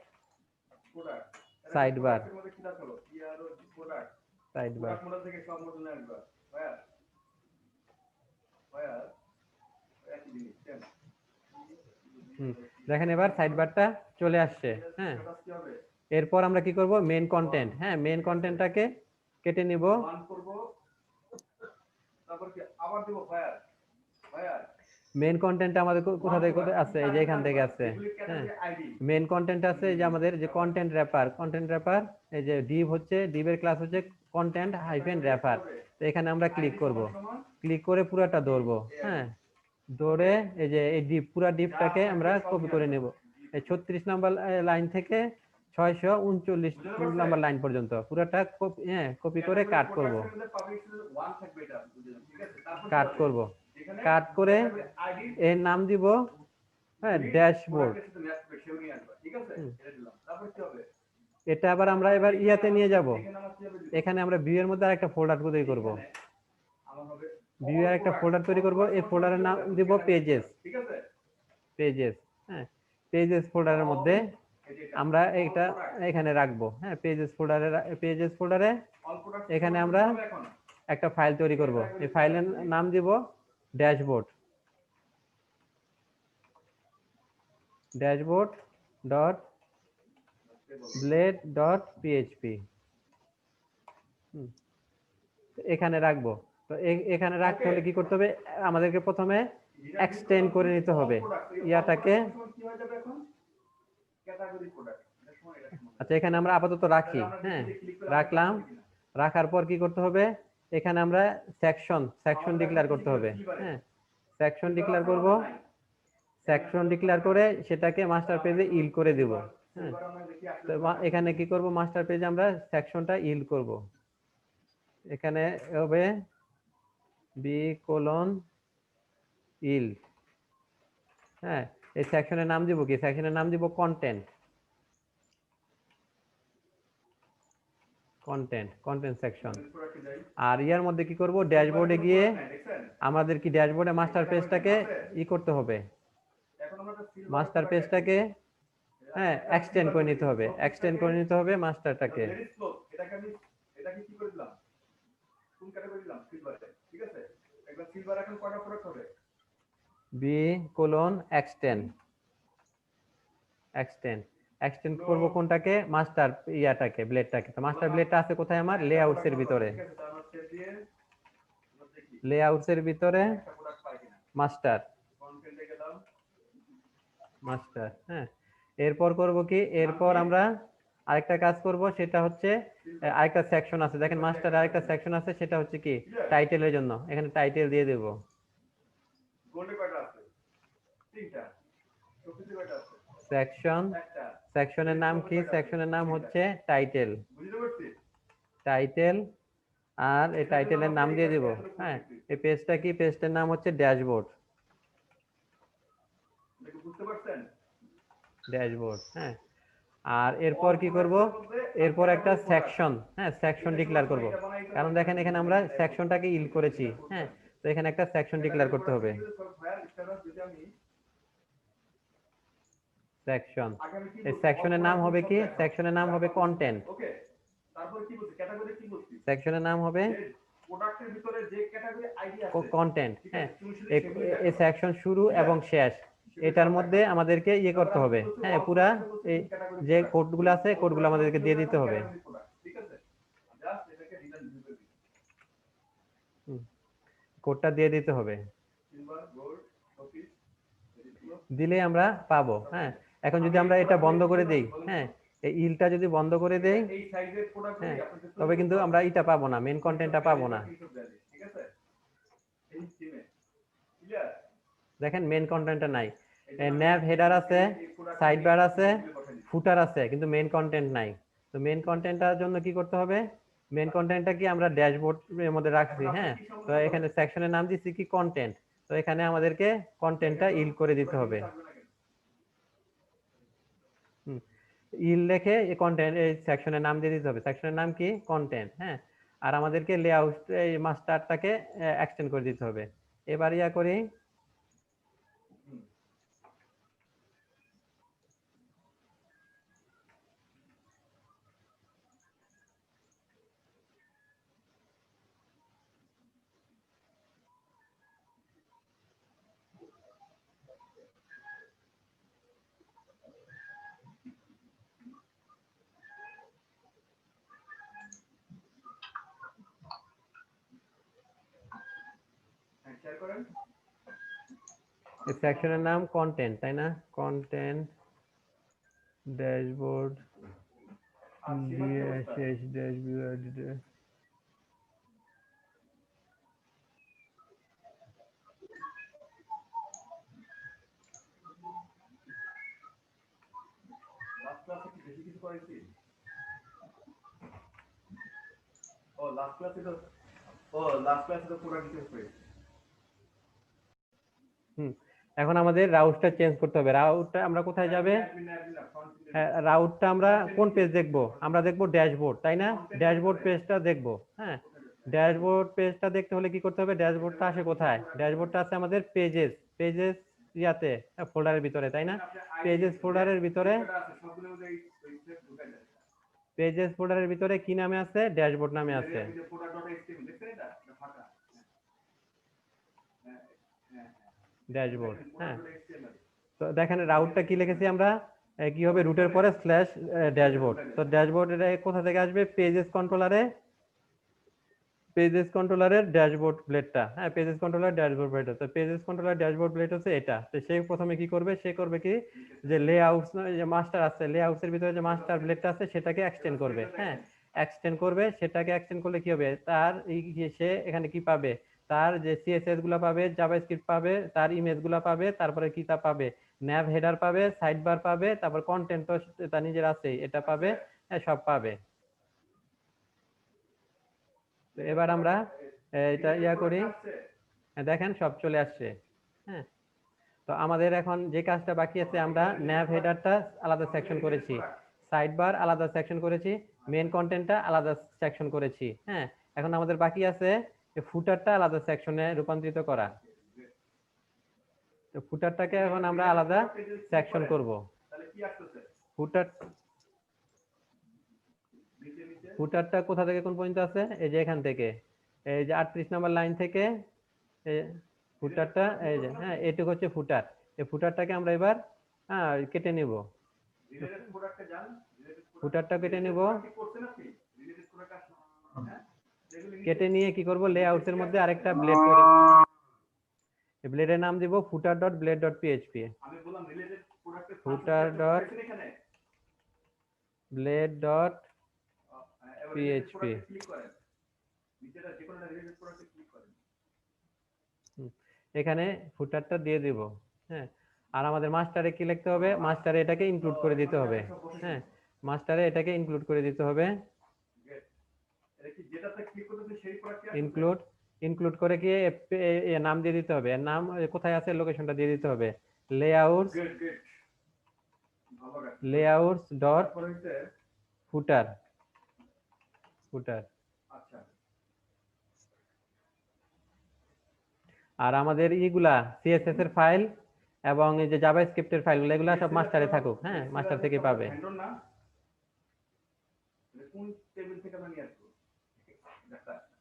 product. Sidebar, এর মধ্যে কি দেখালো? ইয়ার product. Sidebar. Product model থেকে সব মডেল আসবে। ভাইয়া একই জিনিস সেম। দেখেন এবার সাইড বারটা চলে আসছে। হ্যাঁ কি হবে? এরপর আমরা কি করব, মেন কন্টেন্ট, হ্যাঁ মেন কন্টেন্টটাকে কেটে নিব। ওয়ান করব, তারপর কি আবার দিব ভাইয়া মেন কন্টেন্ট আমাদের কোথা থেকে আছে, এই যে এখান থেকে আছে। হ্যাঁ মেন কন্টেন্ট আছে, এই যে আমাদের যে কন্টেন্ট র্যাপার, এই যে ডিভ হচ্ছে, ডিভের ক্লাস হচ্ছে কন্টেন্ট হাইফেন র্যাপার। তো এখানে আমরা ক্লিক করব, ক্লিক করে পুরাটা ধরবো। হ্যাঁ ধরে এই যে এই ডিভ, পুরা ডিভটাকে আমরা কপি করে নেব, এই 36 নম্বর লাইন থেকে 639 নম্বর লাইন পর্যন্ত পুরাটা কপি করে কাট করব, কাট করব, কাট করে এর নাম দিব হ্যাঁ ড্যাশবোর্ড। এটা আবার আমরা এবার ইয়াতে নিয়ে যাব, এখানে আমরা ভিউ এর মধ্যে আরেকটা ফোল্ডার তৈরি করব, ভিউ এর একটা ফোল্ডার তৈরি করব। এই ফোল্ডারের নাম দিব পেজেস, পেজেস। হ্যাঁ পেজেস ফোল্ডারের মধ্যে আমরা এটা এখানে রাখবো। হ্যাঁ পেজেস ফোল্ডারে এখানে আমরা একটা ফাইল তৈরি করব, এই ফাইলের নাম দিব dashboard, dashboard dot blade dot PHP. এখানে রাখবো। তো এখানে রাখতে হলে কি করতে হবে, আমাদেরকে প্রথমে এক্সটেন্ড করে নিতে হবে ইয়াটাকে। আচ্ছা এখানে আমরা আপাতত রাখি। হ্যাঁ রাখলাম, রাখার পর কি করতে হবে, এখানে আমরা সেকশন ডিক্লেয়ার করতে হবে। হ্যাঁ সেকশন ডিক্লেয়ার করব, সেকশন ডিক্লেয়ার করে সেটাকে মাস্টার পেজে ইল করে দেব। হ্যাঁ তো এখানে কি করব, মাস্টার পেজে আমরা সেকশনটা ইল করব। এখানে হবে b:(ইল)। হ্যাঁ এই সেকশনের নাম দিব কি, সেকশনের নাম দিব কন্টেন্ট সেকশন। আর ইয়ার মধ্যে কি করব, ড্যাশবোর্ডে গিয়ে আমাদের কি ড্যাশবোর্ডে মাস্টার পেজটাকে করতে হবে, মাস্টার পেজটাকে হ্যাঁ এক্সটেন্ড করে নিতে হবে, মাস্টারটাকে। এটাকে কি করে দিলাম, কোন ক্যাটাগরি দিলাম? সিলভারে, ঠিক আছে? একবার সিলভার এখন কয়টা প্রোডাক্ট হবে? এক্সটেন্ড করব কোনটাকে, মাস্টার ইয়াটাকে, ব্লেডটাকে। তো মাস্টার ব্লেডটা আছে কোথায়, আমার লেআউটস এর ভিতরে, লেআউটস এর ভিতরে মাস্টার। হ্যাঁ এরপর করব কি, এরপর আমরা আরেকটা কাজ করব, সেটা হচ্ছে আরেকটা সেকশন আছে, দেখেন মাস্টার আরেকটা সেকশন আছে, সেটা হচ্ছে কি টাইটেলের জন্য। এখানে টাইটেল দিয়ে দেব। সেকশনের নাম কি, সেকশনের নাম হচ্ছে টাইটেল, আর এই টাইটেলের নাম দিয়ে দিব। হ্যাঁ এই পেজটা কি, পেজটার নাম হচ্ছে ড্যাশবোর্ড, ড্যাশবোর্ড। হ্যাঁ আর এরপর কি করব, এরপর একটা সেকশন, হ্যাঁ সেকশন ডিক্লেয়ার করব, কারণ দেখেন এখানে আমরা সেকশনটাকে ইল করেছি, হ্যাঁ তো এখানে একটা সেকশন ডিক্লেয়ার করতে হবে। সেকশন, এই সেকশনের নাম হবে কি? সেকশনের নাম হবে কন্টেন্ট। ওকে, তারপর কি বলছি? ক্যাটাগরি কি বলছি? সেকশনের নাম হবে প্রোডাক্টের ভিতরে যে ক্যাটাগরি আইডি আছে কন্টেন্ট, ঠিক হ্যাঁ আছে, তুমি শুধু এই সেগুলো এই সেকশন শুরু এবং শেষ এটার মধ্যে আমাদেরকে ইয়ে করতে হবে, হ্যাঁ পুরা এই যে কোডগুলো আছে কোডগুলো আমাদেরকে দিয়ে দিতে হবে। ঠিক আছে, জাস্ট এটাকে রিটার্ন দিতে দিই। কোডটা দিয়ে দিতে হবে, সিলভার, গোল্ড, অফিস দিলে আমরা পাবো। হ্যাঁ এখন যদি আমরা এটা বন্ধ করে দেই, হ্যাঁ এই ইলটা যদি বন্ধ করে দেই, এই সাইজের প্রোডাক্টগুলি হ্যাঁ আপনাদের তবে কিন্তু আমরা এটা পাবো না, মেন কন্টেন্টটা পাবো না। ঠিক আছে, এই স্কিমে ক্লিয়ার। দেখেন মেন কন্টেন্টটা নাই, ন্যাভ হেডার আছে, সাইড বার আছে, ফুটার আছে, কিন্তু মেন কন্টেন্ট নাই। তো মেন কন্টেন্টটার জন্য কি করতে হবে? মেন কন্টেন্টটা কি আমরা ড্যাশবোর্ড এর মধ্যে রাখছি, হ্যাঁ তো এখানে সেকশনের নাম দিচ্ছি কি কন্টেন্ট, তো এখানে আমাদেরকে কন্টেন্টটা ইল করে দিতে হবে। ইল লেখে এই কন্টেন্ট এই সেকশনের নাম দিয়ে দিতে হবে, সেকশনের নাম কি? কন্টেন্ট, হ্যাঁ আর আমাদেরকে লেআউট এই মাস্টারটাকে এক্সটেন্ড করে দিতে হবে। এবার ইয়া করি, শেয়ার করেন। এই সেকশনের নাম কন্টেন্ট, তাই না? Content dashboard DSS dashboard, last ক্লাসে কি বেশি কিছু করেছি? ও লাস্ট ক্লাসে তো পুরো ডিটেইলস পেয়েছি। এখন আমাদের রাউটটা চেঞ্জ করতে হবে। রাউটটা আমরা কোথায় যাবে? রাউটটা আমরা কোন পেজ দেখবো? আমরা দেখবো ড্যাশবোর্ড, তাই না? ড্যাশবোর্ড পেজটা দেখবো, হ্যাঁ ড্যাশবোর্ড পেজটা দেখতে হলে কি করতে হবে? ড্যাশবোর্ডটা আসে কোথায়? ড্যাশবোর্ডটা আছে আমাদের পেজেস, পেজেস ইয়াতে ফোল্ডারের ভিতরে, তাই না? পেজেস ফোল্ডারের ভিতরে, পেজেস ফোল্ডারের ভিতরে কি নামে আছে? ড্যাশবোর্ড নামে আছে। ড্যাশবোর্ড, হ্যাঁ তো দেখেন রাউটটা কি লিখেছি আমরা, কি হবে? রুটের পরে স্ল্যাশ ড্যাশবোর্ড। তো ড্যাশবোর্ড এটা কোথা থেকে আসবে? পেজেস কন্ট্রোলারে, পেজেস কন্ট্রোলারের ড্যাশবোর্ড ব্লেডটা, হ্যাঁ পেজেস কন্ট্রোলার ড্যাশবোর্ড ব্লেড। তো পেজেস কন্ট্রোলার ড্যাশবোর্ড ব্লেড হচ্ছে এটা। তো সে প্রথমে কি করবে? সে করবে কি যে লেআউটস যে মাস্টার আছে, লেআউটস এর ভিতরে যে মাস্টার ব্লেডটা আছে সেটাকে এক্সটেন্ড করবে, হ্যাঁ এক্সটেন্ড করবে। সেটাকে এক্সটেন্ড করলে কি হবে? তার সে এখানে কি পাবে? তার যে সিএসএস গুলা পাবে, জাভাস্ক্রিপ্ট পাবে, তার ইমেজ গুলা পাবে, তারপরে কি তা পাবে? ন্যাভ হেডার পাবে, সাইড বার পাবে, তারপর কন্টেন্ট তো তার নিজের আছে এটা পাবে, হ্যাঁ সব পাবে। তো এবার আমরা এটা ইয়া করি, দেখেন সব চলে আসছে, হ্যাঁ তো আমাদের এখন যে কাজটা বাকি আছে, আমরা ন্যাভ হেডারটা আলাদা সেকশন করেছি, সাইড বার আলাদা সেকশন করেছি, মেন কন্টেন্টটা আলাদা সেকশন করেছি, হ্যাঁ এখন আমাদের বাকি আছে ফুটারটা আলাদা সেকশনে রূপান্তরিত করা। তো ফুটারটাকে এখন আমরা আলাদা সেকশন করব। ফুটার, ফুটারটা কোথা থেকে কোন পর্যন্ত আছে? এই যে এখান থেকে, এই যে 38 নম্বর লাইন থেকে ফুটারটা, এই যে হ্যাঁ এটুকু হচ্ছে ফুটার। এই ফুটারটাকে আমরা এবার হ্যাঁ কেটে নিব, ফুটারটা কেটে নিব, কেটে নিয়ে কি করব? লেআউটস এর মধ্যে আরেকটা ব্লেড করে, এই ব্লেডের নাম দিব ফুটার ডট ব্লেড ডট পিএইচপি, ফুটার ডট ব্লেড ডট পিএইচপি। এখানে ফুটারটা দিয়ে দিব, হ্যাঁ আর আমাদের মাস্টারে কি লিখতে হবে? মাস্টারে এটাকে ইনক্লুড করে দিতে হবে, হ্যাঁ মাস্টারে এটাকে ইনক্লুড করে দিতে হবে, ইনক্লুড, ইনক্লুড করে কি নাম দিয়ে দিতে হবে, এর নাম কোথায় আছে লোকেশনটা দিয়ে দিতে হবে, লেআউটস, লেআউটস ডট ফুটার, ফুটার। আচ্ছা আর আমাদের ইগুলা সিএসএস এর ফাইল এবং এই যে জাভাস্ক্রিপ্টের ফাইলগুলো এগুলা সব মাস্টারে থাকুক, হ্যাঁ, মাস্টার থেকে পাবে। ভেন্ডর না কোন টেবিল থেকে আমরা নিয়ে আসবো?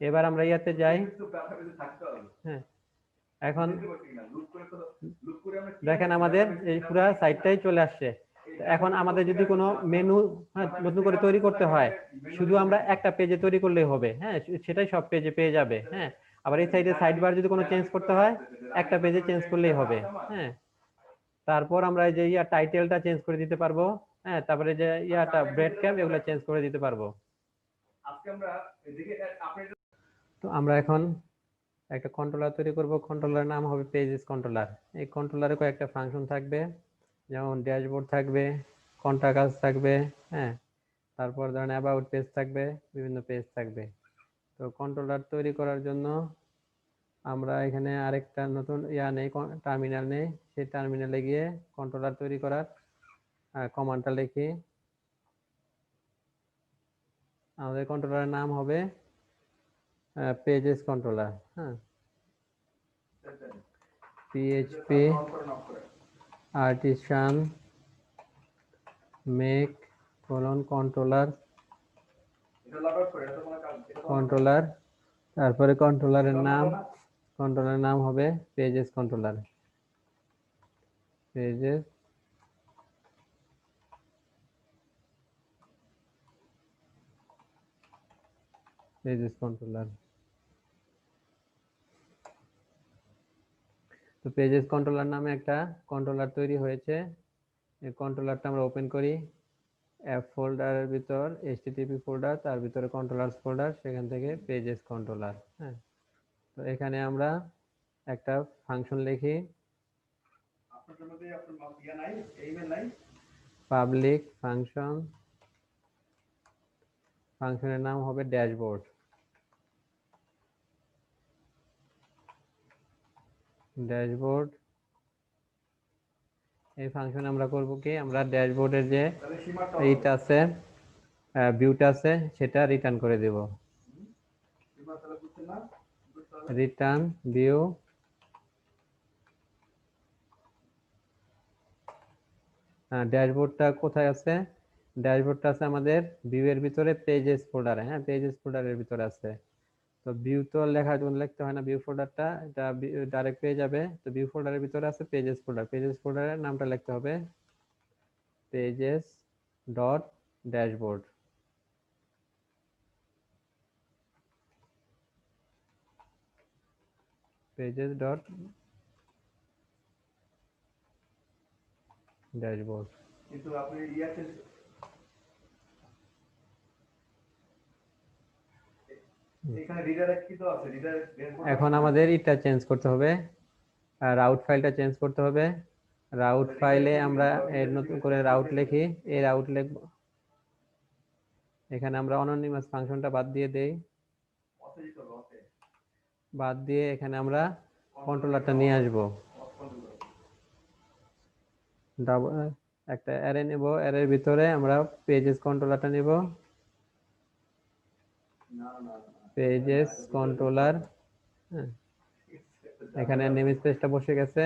এবার আমরা ইয়াতে যাই। কিন্তু ডাটাবেসে থাকতে হবে। হ্যাঁ, এখন লুপ করে আমরা দেখেন আমাদের এই পুরো সাইটটাই চলে আসছে। এখন আমাদের যদি কোনো মেনু নতুন করে তৈরি করতে হয়, শুধু আমরা একটা পেজে তৈরি করলেই হবে, হ্যাঁ, সেটাই সব পেজে পেয়ে যাবে। হ্যাঁ, আবার এই সাইডে সাইড বার যদি কোনো চেঞ্জ করতে হয়, একটা পেজে চেঞ্জ করলেই হবে। হ্যাঁ, তারপর আমরা এই যে টাইটেলটা চেঞ্জ করে দিতে পারবো। হ্যাঁ, তারপরে যে ব্রেড ক্যাম্প এগুলো চেঞ্জ করে দিতে পারবো। আজকে আমরা এদিকে আপনি তো আমরা এখন একটা কন্ট্রোলার তৈরি করব। কন্ট্রোলারের নাম হবে পেজেস কন্ট্রোলার। এই কন্ট্রোলারে কয়েকটা ফাংশন থাকবে, যেমন ড্যাশবোর্ড থাকবে, কন্টাক্ট আস থাকবে, হ্যাঁ, তারপর ধরেন অ্যাবাউট পেজ থাকবে, বিভিন্ন পেজ থাকবে। তো কন্ট্রোলার তৈরি করার জন্য আমরা এখানে আরেকটা নতুন নেই, টার্মিনাল নেই। সেই টার্মিনালে গিয়ে কন্ট্রোলার তৈরি করার কমান্ডটা লিখি। আমাদের কন্ট্রোলারের নাম হবে পেজেস কন্ট্রোলার। হ্যাঁ, PHP artisan make controller এটা লগ আউট করে এটা তো কোনো কাজ কন্ট্রোলার, তারপরে কন্ট্রোলারের নাম হবে পেজেস কন্ট্রোলার। Pages controller. তো পেজেস কন্ট্রোলার নামে একটা কন্ট্রোলার তৈরি হয়েছে। এই কন্ট্রোলারটা আমরা ওপেন করি। অ্যাপ ফোল্ডারের ভিতর HTTP ফোল্ডার, তার ভিতরে কন্ট্রোলার্স ফোল্ডার, সেখান থেকে পেজেস কন্ট্রোলার। হ্যাঁ, তো এখানে আমরা একটা ফাংশন লিখি, আপনাদের মধ্যে আপনার ইয়া নাই, ইমেল নাই, পাবলিক ফাংশন। ফাংশনের নাম হবে ড্যাশবোর্ড। ড্যাশবোর্ড এই ফাংশন আমরা করব কি, আমরা ড্যাশবোর্ডের যে তাহলে সীমাটা এইটা আছে, ভিউটা আছে, সেটা রিটার্ন করে দেব। সীমা তাহলে বুঝছেন না? Return view. ড্যাশবোর্ডটা কোথায় আছে? ড্যাশবোর্ডটা আছে আমাদের ভিউ এর ভিতরে পেজেস ফোল্ডারে। হ্যাঁ, পেজেস ফোল্ডারের ভিতরে আছে। তো ভিউ তো লিখতে হয় না, ভিউ ফোল্ডারটা এটা ডাইরেক্ট পেয়ে যাবে। তো ভিউ ফোল্ডারের ভিতরে আছে পেজেস ফোল্ডার। পেজেস ফোল্ডারের নামটা লিখতে হবে pages dot dashboard. Pages dot dashboard. কিন্তু আপনি ইয়াতে এখানে রিডাইরেক্ট কি তো আছে, রিডাইরেক্ট এখন আমাদের এটা চেঞ্জ করতে হবে, রাউট ফাইলটা চেঞ্জ করতে হবে। রাউট ফাইলে আমরা এর নতুন করে রাউট লিখি। এই রাউট লিখব, এখানে আমরা অ্যানোনিমাস ফাংশনটা বাদ দিয়ে দেই। বাদ দিয়ে এখানে আমরা কন্ট্রোলারটা নিয়ে আসব। একটা অ্যারে নেব, অ্যারের ভিতরে আমরা পেজেস কন্ট্রোলারটা নেব। পেজেস কন্ট্রোলার, এখানে নেম স্পেসটা বসে গেছে।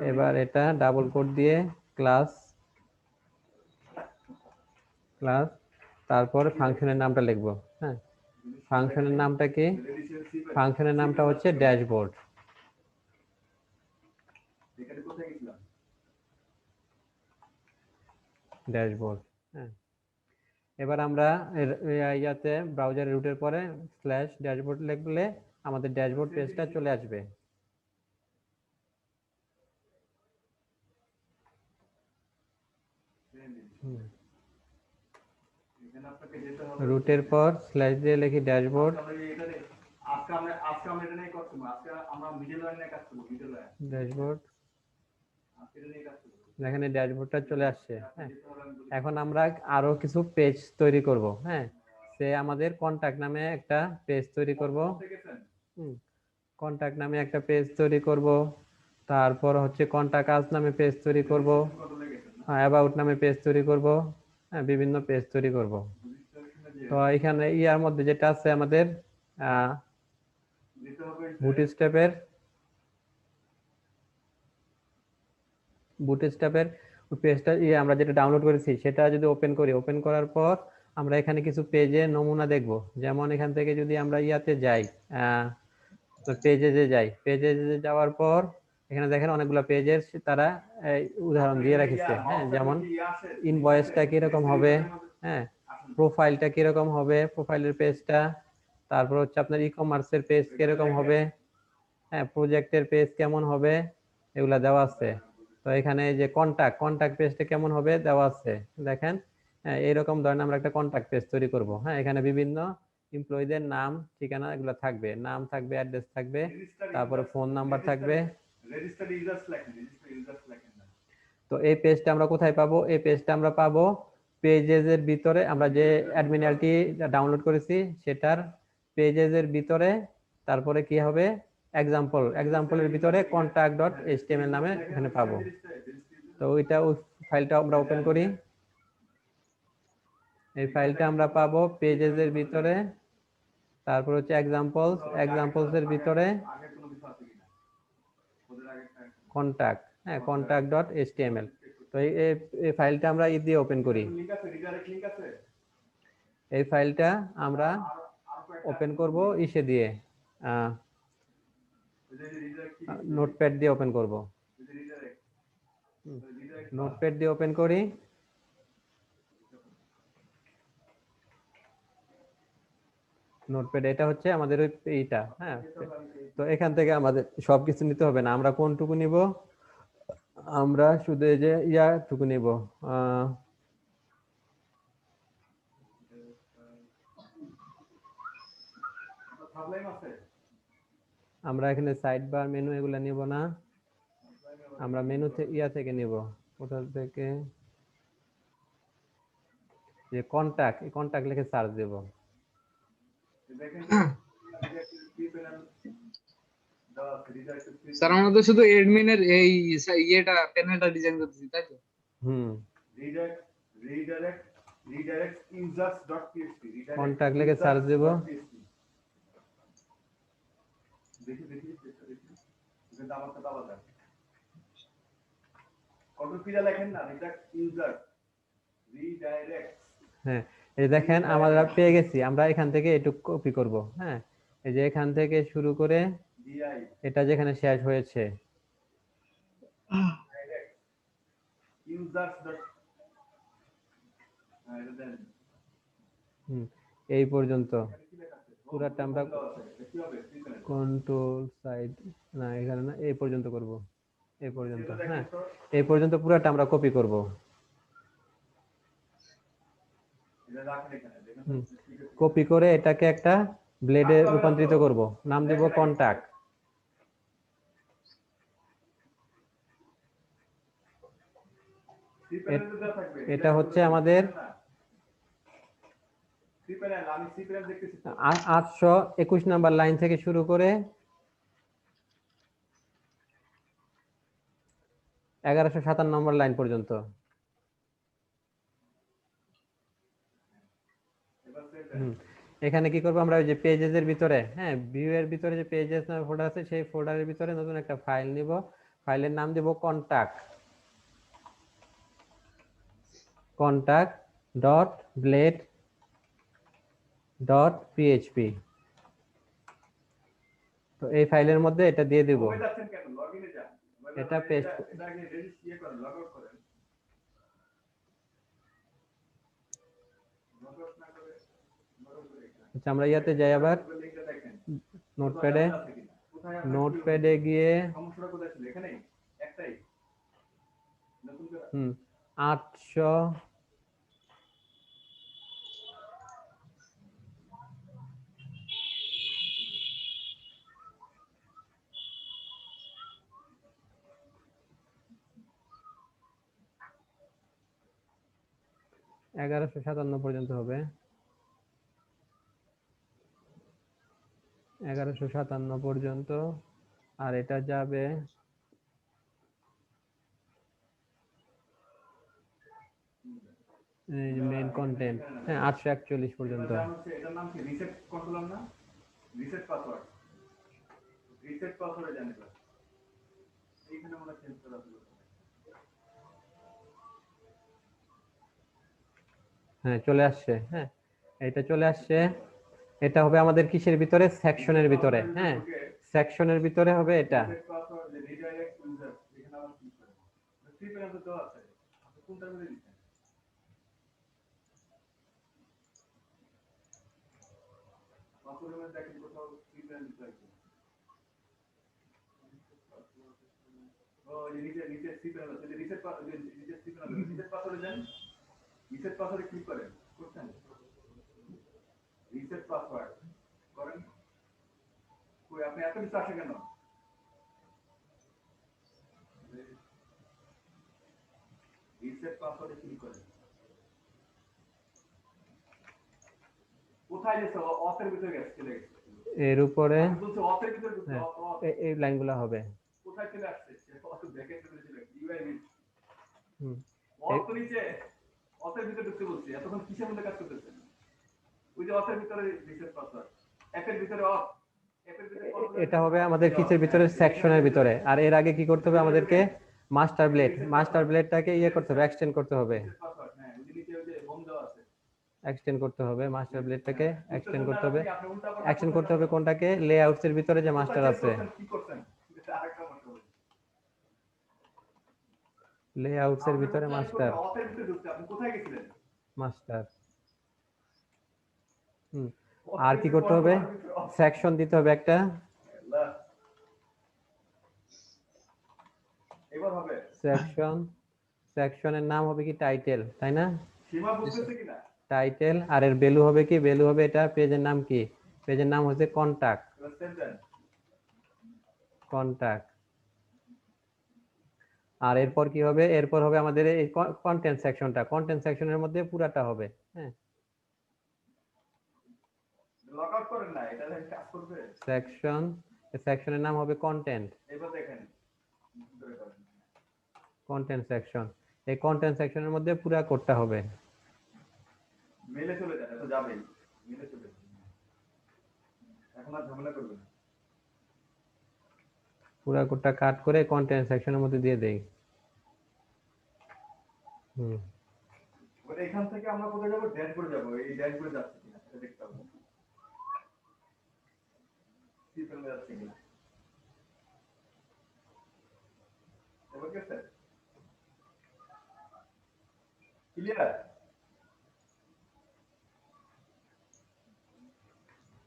এবার এটা ডাবল কোট দিয়ে ক্লাস, তারপর ফাংশনের নামটা লিখব। হ্যাঁ, ফাংশনের নামটা কি? ফাংশনের নামটা হচ্ছে ড্যাশবোর্ড। ড্যাশবোর্ড। হ্যাঁ, এবার আমরা ইয়াতে ব্রাউজারে রুটের পরে স্ল্যাশ ড্যাশবোর্ড লিখলে আমাদের ড্যাশবোর্ড পেজটা চলে আসবে। রুটের পর স্ল্যাশ দিয়ে লিখি ড্যাশবোর্ড। ড্যাশবোর্ড, এখানে ড্যাশবোর্ডটা চলে আসছে। হ্যাঁ, এখন আমরা আরো কিছু পেজ তৈরি করব। হ্যাঁ, সে আমাদের কন্টাক্ট নামে একটা পেজ তৈরি করব। কন্টাক্ট নামে একটা পেজ তৈরি করব। তারপর হচ্ছে কন্টাক্ট আস নামে পেজ তৈরি করব। অ্যাবাউট নামে পেজ তৈরি করব। হ্যাঁ, বিভিন্ন পেজ তৈরি করব। তো এখানে ইয়ার মধ্যে যেটা আছে আমাদের দিতে হবে বুটস্ট্র্যাপের পেজটা আমরা যেটা ডাউনলোড করেছি সেটা যদি ওপেন করি, ওপেন করার পর আমরা এখানে কিছু পেজে নমুনা দেখব। যেমন এখান থেকে যদি আমরা ইয়াতে যাই, পেজে যাওয়ার পর এখানে দেখেন অনেকগুলো পেজের তারা উদাহরণ দিয়ে রাখিছে। হ্যাঁ, যেমন ইনভয়েসটা কিরকম হবে, হ্যাঁ, প্রোফাইলটা কিরকম হবে, প্রোফাইলের পেজটা, তারপর হচ্ছে আপনার ই কমার্সের পেজ কিরকম হবে, হ্যাঁ, প্রজেক্টের পেজ কেমন হবে, এগুলা দেওয়া আছে। তো এখানে যে কন্টাক্ট পেজটা কেমন হবে দেওয়া আছে দেখেন। হ্যাঁ, এইরকম ধরনের আমরা একটা কন্টাক্ট পেজ তৈরি করব। হ্যাঁ, এখানে বিভিন্ন এমপ্লয়ীদের নাম, ঠিকানা এগুলো থাকবে, নাম থাকবে, অ্যাড্রেস থাকবে, তারপরে ফোন নাম্বার থাকবে। তো এই পেজটা আমরা কোথায় পাবো? এই পেজটা আমরা পাবো পেজেসের ভিতরে। আমরা যে অ্যাডমিনালটি ডাউনলোড করেছি সেটার পেজেসের ভিতরে, তারপরে কি হবে এক্সাম্পলের ভিতরে contact.html নামে এখানে পাবো। তো ওই ফাইলটা আমরা ওপেন করি। এই ফাইলটা আমরা পাবো পেজেসের ভিতরে, তারপর হচ্ছে এক্সাম্পলসের ভিতরে কন্টাক্ট, হ্যাঁ, contact.html। তো এই ফাইলটা আমরা দিয়ে ওপেন করি। এই ফাইলটা আমরা ওপেন করব ইসে দিয়ে, নোটপ্যাড দিয়ে ওপেন করব। নোটপ্যাড দিয়ে ওপেন করি। নোটপ্যাড এটা হচ্ছে আমাদের ওই এইটা। হ্যাঁ, তো এখান থেকে আমাদের সবকিছু নিতে হবে না। আমরা কোনটুকু নিব? আমরা শুধু এই যে টুকু নিব, আমরা এখানে সাইড বার, মেনু এগুলা নিব না। আমরা মেনু থেকে নিব, কোথা থেকে, যে কন্টাক্ট লিখে সার্চ দেব। স্যার আমরা তো শুধু এডমিনের এই ইয়েটা প্যানেলটা ডিজাইন করতেছি, তাই তো? redirect users.php কন্টাক্ট লিখে সার্চ দেব। দেখি কিন্তু আমার কথা আলাদা। কত পিরা লেখেন না, redirect। হ্যাঁ, এই দেখেন আমরা পেয়ে গেছি। আমরা এখান থেকে একটু কপি করব। হ্যাঁ, এই যে এখান থেকে শুরু করে এটা যেখানে শেষ হয়েছে, এই পর্যন্ত পুরাটা আমরা কন্ট্রোল সাইড না, এখানে না, এই পর্যন্ত করব, এই পর্যন্ত। হ্যাঁ, এই পর্যন্ত পুরাটা আমরা কপি করব। কপি করে এটাকে একটা ব্লেডে রূপান্তরিত করব, নাম দেব কন্টাক্ট। এটা হচ্ছে আমাদের 821 নাম্বার লাইন থেকে শুরু করে 1157 নম্বর লাইন পর্যন্ত। এখানে কি করবো আমরা? ওই যে পেজেস এর ভিতরে, হ্যাঁ, ভিউ এর ভিতরে যে পেজেস নামে ফোল্ডার আছে, সেই ফোল্ডারের ভিতরে নতুন একটা ফাইল নিব। ফাইলের নাম দেব contact.blade.php। তো এই ফাইলের মধ্যে এটা দিয়ে দিব। এটা পেস্ট, আচ্ছা আমরা ইয়াতে যাই আবার নোটপ্যাডে গিয়ে 800 1157 পর্যন্ত হবে। 1157 পর্যন্ত। আর এটা যাবে মেইন কন্টেন্ট, হ্যাঁ 841 পর্যন্ত। এটার নাম কি রিসেট কন্ট্রোলার না, রিসেট পাসওয়ার্ড, রিসেট পাসওয়ার্ডে জানি তো এইখানে আমরা চেঞ্জ করা হলো। হ্যাঁ চলে আসছে, হ্যাঁ এটা চলে আসছে। এটা হবে আমাদের কিসের ভিতরে, সেকশনের ভিতরে, হ্যাঁ সেকশনের ভিতরে হবে এটা। রিসেট পাসওয়ার্ড যে রিডাইরেক্ট ইউজার এখানে আবার ক্লিক করেন, থ্রি প্যানেল তো আছে, আপনি কোনটা করে দিচ্ছেন? পাসওয়ার্ডের মধ্যে দেখেন কোথাও থ্রি প্যানেল দিতে হয়। ও এই নিচে নিচে থ্রি প্যানেল আছে, রিসেট পাসওয়ার্ড, নিচে থ্রি প্যানেল, রিসেট পাসওয়ার্ডে যান, রিসেট পাসওয়ার্ডে ক্লিক করেন, করছেন রিসেট পাসওয়ার্ড করেন। কই আপনি এত কিছু আসে কেন? রিসেট পাসওয়ার্ডে ক্লিক করেন, কোথায় গেছে? অথের ভিতরে গেছে, চলে গেছে এর উপরে, বলছে অথের ভিতরে ঢুকছে, হ্যাঁ অথ এই লাইনগুলো হবে। কোথায় চলে আসছে? অথ ব্র্যাকেট ভিতরে চলে গেছে, ইউআই হুম অথ নিচে, অথের ভিতরে ঢুকতে বলছি, এতক্ষণ কিসের মধ্যে কাজ করতেছেন? ওই যে অথের ভিতরে রিসেট পাসওয়ার্ড, অ্যাপের ভিতরে অথ, অ্যাপের ভিতরে এটা হবে আমাদের কিসের ভিতরে, সেকশনের ভিতরে। আর এর আগে কি করতে হবে আমাদেরকে, মাস্টার ব্লেড, মাস্টার ব্লেডটাকে ইয়ে করতে হবে, এক্সটেন্ড করতে হবে, পাসওয়ার্ড, হ্যাঁ ওই যে নিচে ওই যে হোম দেওয়া আছে, এক্সটেন্ড করতে হবে মাস্টার ব্লেডটাকে, এক্সটেন্ড করতে হবে। এক্সটেন্ড করতে হবে কোনটাকে, লেআউটস এর ভিতরে যে মাস্টার আছে, কি করছেন এটা আরেকটা মাস্টার বলে, লেআউটস এর ভিতরে মাস্টার, অথের ভিতরে ঢুকতে আপনি কোথায় গেছিলেন? মাস্টার। আর কি করতে হবে, সেকশন দিতে হবে একটা, এবার হবে সেকশন, সেকশনের নাম হবে কি টাইটেল, তাই না? সীমা বুঝতেছে কিনা? টাইটেল। আর এর ভ্যালু হবে কি, ভ্যালু হবে এটা, পেজের নাম কি, পেজের নাম হচ্ছে কন্টাক্ট, এবার সেভ দেন। কন্টাক্ট। আর এরপর কি হবে, এরপর হবে আমাদের এই কন্টেন্ট সেকশনটা, কন্টেন্ট সেকশনের মধ্যে পুরাটা হবে, হ্যাঁ লগ আউট করেন না, এটা কাজ করবে। সেকশন, সেকশনের নাম হবে কন্টেন্ট, এবার দেখেন ধরে করেন, কন্টেন্ট সেকশন। এই কন্টেন্ট সেকশনের মধ্যে পুরা কোডটা হবে। মেলে চলে যান, এটা যাবেই মেলে চলে যান, এখন আর ঝামেলা করবেন না। পুরা কোডটা কাট করে কন্টেন্ট সেকশনের মধ্যে দিয়ে দেই। এবার এখান থেকে আমরা কোথায় যাবো, ড্যাশবোর্ডে যাবো, এই ড্যাশবোর্ডে যাচ্ছে কিনা এটা দেখতে হবে, সিস্টেমে যাচ্ছে কিনা। এবার গেছে ক্লিয়ার?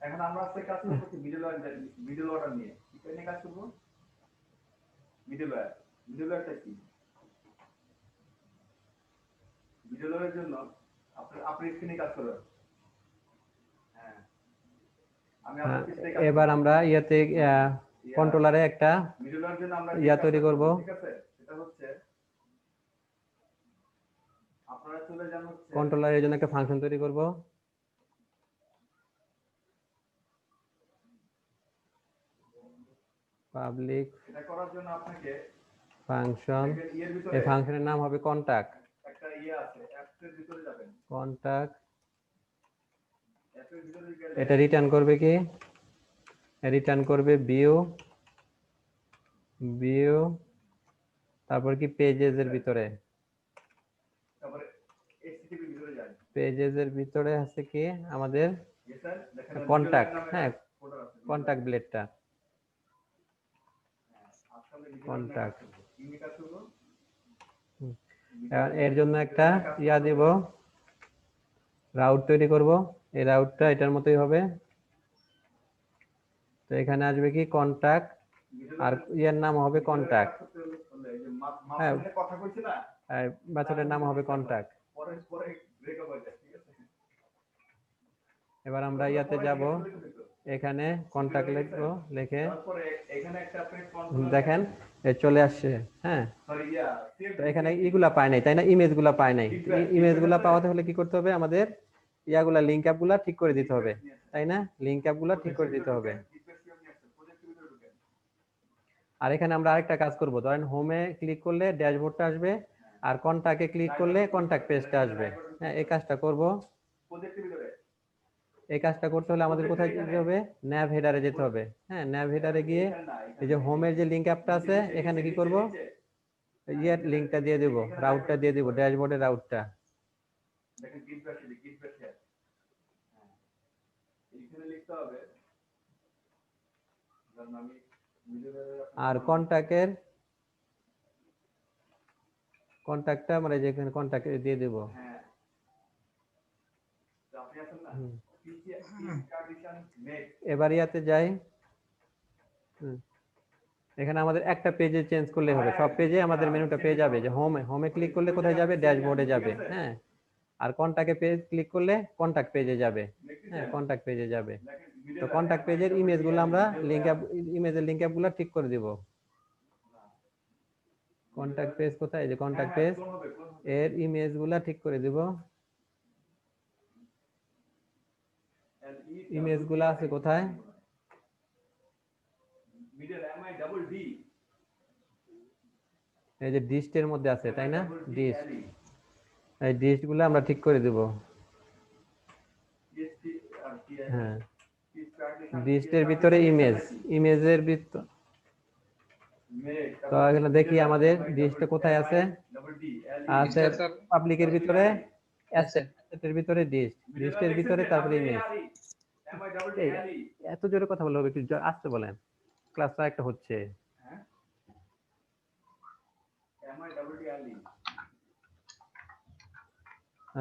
এখন আমরা আজকে কাজ করবো কি মিডল অর্ডার নিয়ে, কি নিয়ে কাজ করবো? মিডল ওয়্যারটা কি? মিডল ওয়্যারের জন্য আপনি স্ক্রিনে কাজ করবেন, হ্যাঁ আমি আপনার স্ক্রিনে কাজ এবার আমরা ইয়াতে কন্ট্রোলারে একটা মিডল ওয়্যারের জন্য আমরা ইয়া তৈরি করব, ঠিক আছে? এটা হচ্ছে আপনারা চলে যান হচ্ছে কন্ট্রোলারের জন্য একটা ফাংশন তৈরি করব, পাবলিক এটা করার জন্য আপনাকে ফাংশন, এর ভিতরে এই ফাংশনের নাম হবে কন্টাক্ট, একটা আছে অ্যাপস এর ভিতরে যাবেন, কন্টাক্ট। অ্যাপের ভিতরে গেলে এটা রিটার্ন করবে কি, রিটার্ন করবে ভিউ, ভিউ তারপর কি পেজেস এর ভিতরে, তারপরে এইচটিটিপি ভিতরে যান, পেজেস এর ভিতরে আছে কি আমাদের ইয়েস স্যার দেখেন কন্টাক্ট, হ্যাঁ ফোল্ডার আছে, কন্টাক্ট ব্লেডটা, আসলে কন্টাক্ট। ইউনিক কাজ করব, এর জন্য একটা ইয়া দিব, রাউট তৈরি করব, এই রাউটটা এটার মতোই হবে। তো এখানে আসবে কি কন্টাক্ট, আর ইয়ার নাম হবে কন্টাক্ট, হ্যাঁ কথা কইছি না, মেথডের নাম হবে কন্টাক্ট। পরে পরে ব্রেকআপ হয়ে যায়, ঠিক আছে? এবার আমরা ইয়াতে যাব, এখানে কন্টাক্ট লিখবো, লিখে তারপরে এখানে একটা আপনি দেখেন চলে আসছে, হ্যাঁ সরি তো এখানে ইগুলা পায় নাই, তাই না, ইমেজগুলা পায় নাই। ইমেজগুলা পাওয়াতে হলে কি করতে হবে, আমাদের ইয়াগুলা লিংক অ্যাপগুলা ঠিক করে দিতে হবে, তাই না, লিংক অ্যাপগুলা ঠিক করে দিতে হবে। আর এখানে আমরা আরেকটা কাজ করব, ধরেন হোমে ক্লিক করলে ড্যাশবোর্ডটা আসবে, আর কন্টাক্টে ক্লিক করলে কন্টাক্ট পেজটা আসবে। হ্যাঁ এই কাজটা করব। প্রজেক্টের ভিতরে এই কাজটা করতে হলে আমাদের কোথায় যেতে হবে? ন্যাভ হেডারে যেতে হবে। হ্যাঁ ন্যাভ হেডারে গিয়ে এই যে হোমের যে লিংক অ্যাপটা আছে এখানে কি করব? ইয়ার লিংকটা দিয়ে দেব, রাউটটা দিয়ে দেব, ড্যাশবোর্ডের রাউটটা। দেখেন গিট ব্যাশ শেয়ার এইখানে লিখতে হবে ধরুন আমি আর কন্ট্যাক্টটা মানে যেখানে কন্ট্যাক্ট দিয়ে দেব। হ্যাঁ তো আপনি আছেন না হুম। কার্ডিশন মেক এবার ইয়াতে যাই। এখানে আমাদের একটা পেজে চেঞ্জ করলে হবে, সব পেজে আমাদের মেনুটা পেয়ে যাবে। যে হোমে ক্লিক করলে কোথায় যাবে? ড্যাশবোর্ডে যাবে। হ্যাঁ আর কন্ট্যাক্টে পেজ ক্লিক করলে কন্ট্যাক্ট পেজে যাবে। হ্যাঁ কন্ট্যাক্ট পেজে যাবে। তো কন্ট্যাক্ট পেজের ইমেজগুলো আমরা ইমেজের লিংক অ্যাপগুলো ঠিক করে দিব। কন্ট্যাক্ট পেজ কোথায়? যে কন্ট্যাক্ট পেজ এর ইমেজগুলো ঠিক করে দিব। ইমেজগুলো আছে কোথায়? Middle M I double D এই যে ডিস্টের মধ্যে আছে তাই না? ডিস্ট, এই ডিস্টগুলো আমরা ঠিক করে দিব। হ্যাঁ ডিস্টের ভিতরে ইমেজের ভিতর। তো এখানে দেখি আমাদের ডিস্টটা কোথায় আছে? আছে পাবলিকের ভিতরে, অ্যাসেটের ভিতরে ডিস্টের ভিতরে, তারপরে ইমেজ। এত জোরে কথা বললে হবে, একটু আস্তে বলেন, ক্লাসটা একটা হচ্ছে।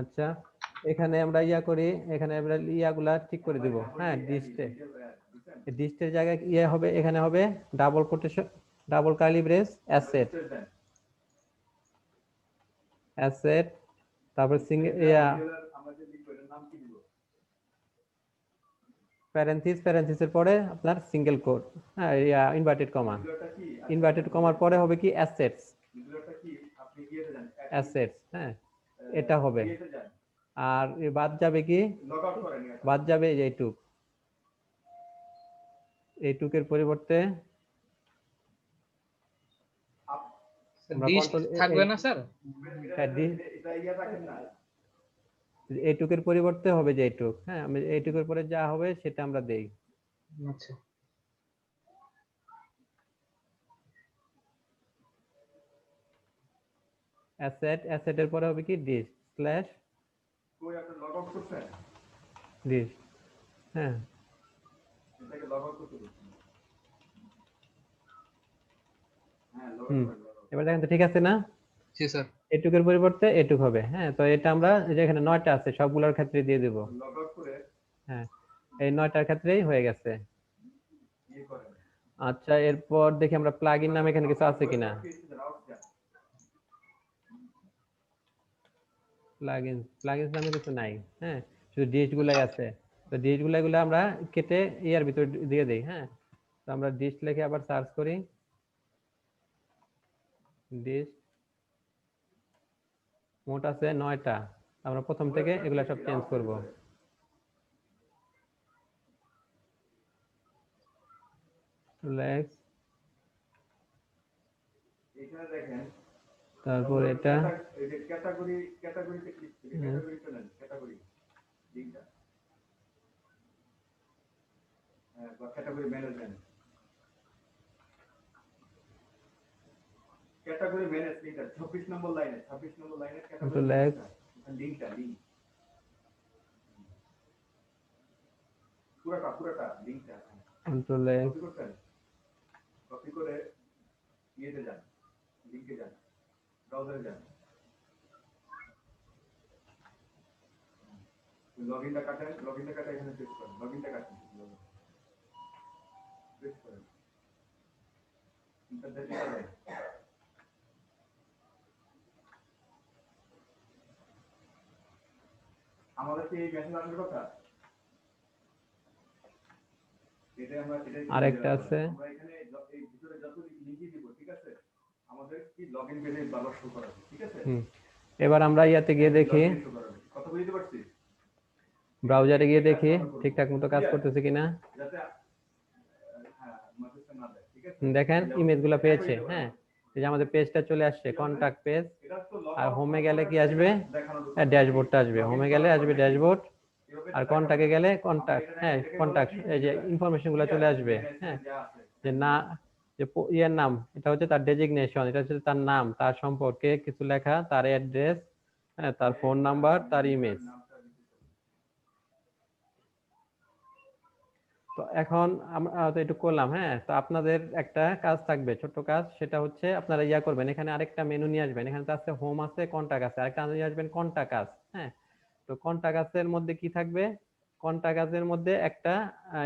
আচ্ছা এখানে আমরা ইয়া করি, এখানে আমরা ইয়াগুলা ঠিক করে দিব। হ্যাঁ ডিস্টের জায়গায় ইয়ে হবে, এখানে হবে double quotation, double curly brace, asset, তারপর সিঙ্গেল ইয়া প্যারেন্থিসের পরে আপনার সিঙ্গেল কোট, হ্যাঁ ইয়া ইনভার্টেড কমা, ইনভার্টেড কমার পরে হবে কি? অ্যাসেটস, হ্যাঁ এটা হবে। আর বাদ যাবে কি? বাদ যাবে এই যে এইটুকের পরিবর্তে থাকবে না স্যার? এইটুকের পরিবর্তে হবে যে এইটুক। হ্যাঁ আমি এইটুকের পরে যা হবে সেটা আমরা দেই। আচ্ছা অ্যাসেটের পরে হবে কি? ডিস্ট স্ল্যাশ কই আপনি লগ আউট করছেন? ডিস্ট, হ্যাঁ এটাকে লগ আউট করতে বলছেন। হ্যাঁ লগ হুম আউট এবার দেখেন তো ঠিক আছে না? জি স্যার। এটুকের পরিবর্তে এটুক হবে। হ্যাঁ তো এটা আমরা যেখানে 9টা আছে সবগুলোর ক্ষেত্রে দিয়ে দেব। লগ আউট করে হ্যাঁ এই 9টার ক্ষেত্রেই হয়ে গেছে। ইয়ে করেন। আচ্ছা এরপর দেখি আমরা প্লাগইন নামে এখানে কিছু আছে কিনা। প্লাগইনস নামে কিছু নাই। হ্যাঁ শুধু ডিস্ট গুলাই আছে। তো ডিস্ট গুলো আমরা কেটে ইয়ার ভিতর দিয়ে দেই। হ্যাঁ তো আমরা ডিস্ট লিখে আবার সার্চ করি। ডিস্ট মোট আছে 9টা। আমরা প্রথম থেকে এগুলা সব চেঞ্জ করব। রিল্যাক্স, এখানে দেখেন তারপর এটা এই যে ক্যাটাগরিতে ক্লিক করি, ক্যাটাগরি চলেন, ক্যাটাগরি লিংকটা হ্যাঁ বা ক্যাটাগরি ম্যানেজমেন্ট, ক্যাটাগরি ম্যানেজ লিংকটা 26 নম্বর লাইনে ক্যাটাগরি লিংকটা পুরোটা লিংকটা কন্ট্রোল কপি করতেন, কপি করে ইয়েতে যান, লিংকে যান, ব্রাউজারে যান, লগইনটা কাটেন এখানে পেস্ট করেন, লগইনটা কাটেন, পেস্ট করেন, ইন্টারনেটে যাবেন, আমাদের কি এই মেসেজ আসার কথা? এটা আমরা আরেকটা আছে, আমরা এখানে এই ভিতরে যত লিংকই দিব, ঠিক আছে, আমাদের কি লগইন পেজে বারবার শো করাবে, ঠিক আছে। এবার আমরা ইয়াতে গিয়ে দেখি, কথা বুঝতে পারছি, ব্রাউজারে গিয়ে দেখি ঠিকঠাক মতো কাজ করতেছে কিনা। যাতে হ্যাঁ মেসেজটা না দেয়, ঠিক আছে। দেখেন ইমেজগুলো পেয়েছে। হ্যাঁ এই যে আমাদের পেজটা চলে আসছে কন্টাক্ট পেজ, এটা তো আর হোমে গেলে কি আসবে? দেখানোর জন্য। ড্যাশবোর্ডটা আসবে। হোমে গেলে আসবে ড্যাশবোর্ড, এভাবে আর দেখানো কন্টাক্টে যাবে। গেলে আমরা কন্টাক্ট, এখানে হ্যাঁ এটাকে বলা কন্টাক্ট, কি এই যে business, ইনফরমেশন গুলো ঠিক চলে আছে? আসবে, business হ্যাঁ যা আছে। যে না, যে ইয়ের নাম, এটা হচ্ছে তার ডেজিগনেশন, এটা হচ্ছে তার নাম, তার সম্পর্কে কিছু লেখা, তার অ্যাড্রেস, হ্যাঁ তার ফোন নাম্বার, তার ইমেজ। তো এখন আমরা তো একটু করলাম, হ্যাঁ তো আপনাদের একটা কাজ থাকবে, ছোট্ট কাজ, সেটা হচ্ছে আপনারা ইয়া করবেন, এখানে আরেকটা মেনু নিয়ে আসবেন, এখানে তো আছে হোম আছে, কন্টাক্ট আছে, আরেকটা নিয়ে আসবেন কন্টাক্ট আস, হ্যাঁ তো কন্টাক্ট আসের মধ্যে কি থাকবে? কন্টাক্ট আসের মধ্যে একটা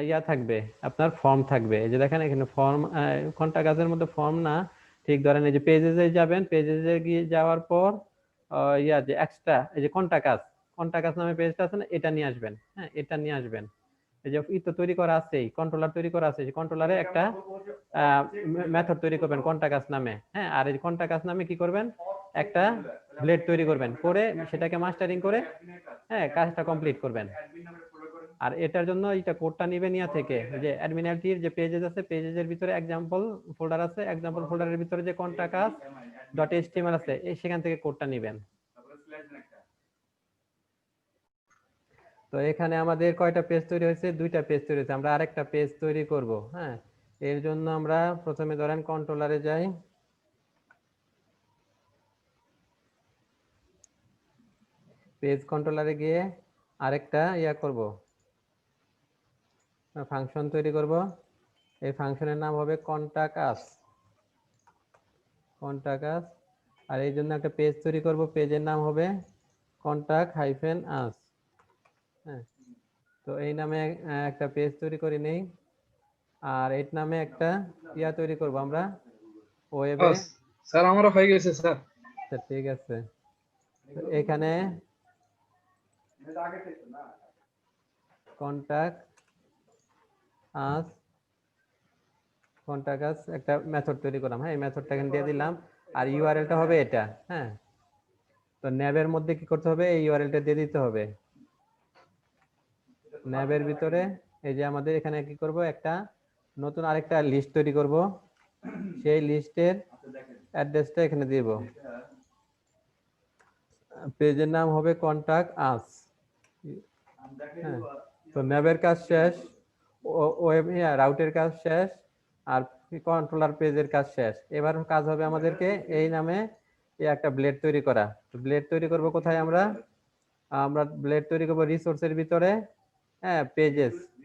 ইয়া থাকবে, আপনার ফর্ম থাকবে, এই যে দেখেন এখানে ফর্ম, কন্টাক্ট আসের মধ্যে ফর্ম না, ঠিক ধরেন এই যে পেজেসে যাবেন, পেজেসে গিয়ে যাওয়ার পর ইয়া যে এক্সট্রা এই যে কন্টাক্ট আস নামে পেজটা আছে না, এটা নিয়ে আসবেন, হ্যাঁ এটা নিয়ে আসবেন। এই যে ই তো তৈরি করা আছেই, কন্ট্রোলার তৈরি করা আছে, কন্ট্রোলারে একটা মেথড তৈরি করবেন কন্টাক্ট নামে, হ্যাঁ আর এই কন্টাক্ট নামে কি করবেন? একটা ব্লেড তৈরি করবেন, করে সেটাকে মাস্টারিং করে, হ্যাঁ কাজটা কমপ্লিট করবেন। আর এটার জন্য এটা কোডটা নিবেন ইয়া থেকে, যে অ্যাডমিনালিটির যে পেজেস আছে, পেজেসের ভিতরে এক্সাম্পল ফোল্ডার আছে, এক্সাম্পল ফোল্ডারের ভিতরে যে কন্টাক্ট ডট এইচটিএমএল আছে, এই সেখান থেকে কোডটা নিবেন। তো এখানে আমাদের কয়টা পেজ তৈরি হয়েছে? 2টা পেজ তৈরি হয়েছে, আমরা আরেকটা পেজ তৈরি করব, হ্যাঁ এর জন্য আমরা প্রথমে ধরেন কন্ট্রোলারে যাই, পেজ কন্ট্রোলারে গিয়ে আরেকটা ইয়া করব, ফাংশন তৈরি করব, এই ফাংশনের নাম হবে কন্টাক্ট আস, আর এই জন্য একটা পেজ তৈরি করব, পেজের নাম হবে কন্টাক্ট হাইফেন আস, হ্যাঁ তো এই নামে একটা পেজ তৈরি করে নেই, আর এর নামে একটা ইয়া তৈরি করব আমরা ওয়েবে। স্যার আমারও হয়ে গেছে স্যার। আচ্ছা ঠিক আছে, তো এখানে কন্টাক্ট আস একটা মেথড তৈরি করলাম, হ্যাঁ এই মেথডটা এখানে দিয়ে দিলাম, আর ইউআরএলটা হবে এটা, হ্যাঁ তো ন্যাবের মধ্যে কি করতে হবে? এই ইউআরএলটা দিয়ে দিতে হবে ন্যাবের ভিতরে। এই যে আমাদের এখানে কি করব? একটা নতুন আরেকটা লিস্ট তৈরি করব, সেই লিস্টের অ্যাড্রেসটা এখানে দিব, পেজের নাম হবে কন্টাক্ট আস, হ্যাঁ তো ন্যাবের কাজ শেষ, ওয়েব রাউটের কাজ শেষ, আর কন্ট্রোলার পেজের কাজ শেষ। এবার কাজ হবে আমাদেরকে এই নামে একটা ব্লেড তৈরি করা। তো ব্লেড তৈরি করব কোথায়? আমরা ব্লেড তৈরি করব রিসোর্সের ভিতরে, হ্যাঁ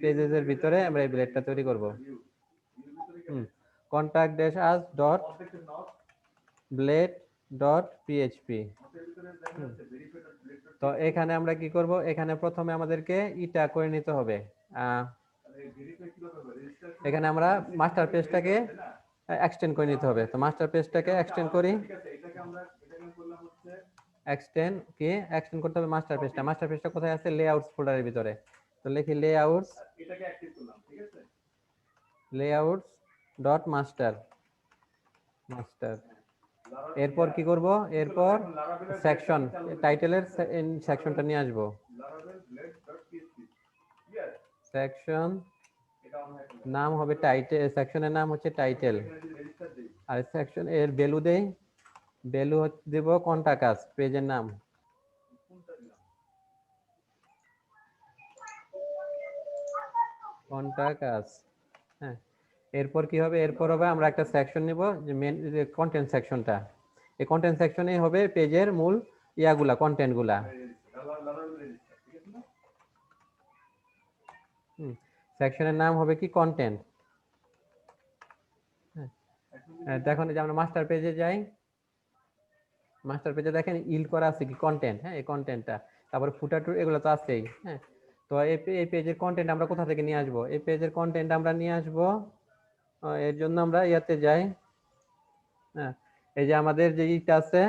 পেজেসের ভিতরে আমরা এই ব্লেডটা তৈরি করব। কন্টাক্ট ড্যাশ আস ডট ব্লেড ডট পিএইচপি। তো এখানে আমরা কি করব? এখানে প্রথমে আমাদেরকে ইটা করে নিতে হবে, এখানে আমরা মাস্টার পেজটাকে এক্সটেন্ড করে নিতে হবে। তো মাস্টার পেজটাকে এক্সটেন্ড করি, এক্সটেন্ড করতে হবে মাস্টার পেজটা কোথায় আছে? লেআউটস ফোল্ডারের ভিতরে। তো লিখি লেআউটস, লেআউটস ডট মাস্টার। এরপর কি করব? এরপর সেকশন, টাইটেলের সেকশনটা নিয়ে আসব, সেকশন নাম হবে টাইটেল, সেকশনের নাম হচ্ছে টাইটেল, আর সেকশন এর ভ্যালু দেই, ভ্যালু দেব কন্টাক্ট আস, পেজের নাম কন্টাক্ট আস, হ্যাঁ এরপর কি হবে? এরপর হবে আমরা একটা সেকশন নিব, যে মেন কন্টেন্ট সেকশনটা, এই কন্টেন্ট সেকশনে হবে পেজের মূল ইয়াগুলা, কন্টেন্ট গুলা। সেকশনের নাম হবে কি? কন্টেন্ট। দেখুন যে আমরা মাস্টার পেজে যাই, মাস্টার পেজে দেখেন ইল করা আছে কি? কন্টেন্ট, হ্যাঁ এই কন্টেন্টটা, তারপরে ফুটার টুর এগুলো তো আছেই, হ্যাঁ তো এই পেজের কন্টেন্ট আমরা কোথা থেকে নিয়ে আসবো? এই পেজের কন্টেন্ট আমরা নিয়ে আসবো, এর জন্য আমরা ইয়াতে যাই, হ্যাঁ এই যে আমাদের যে ইটা আছে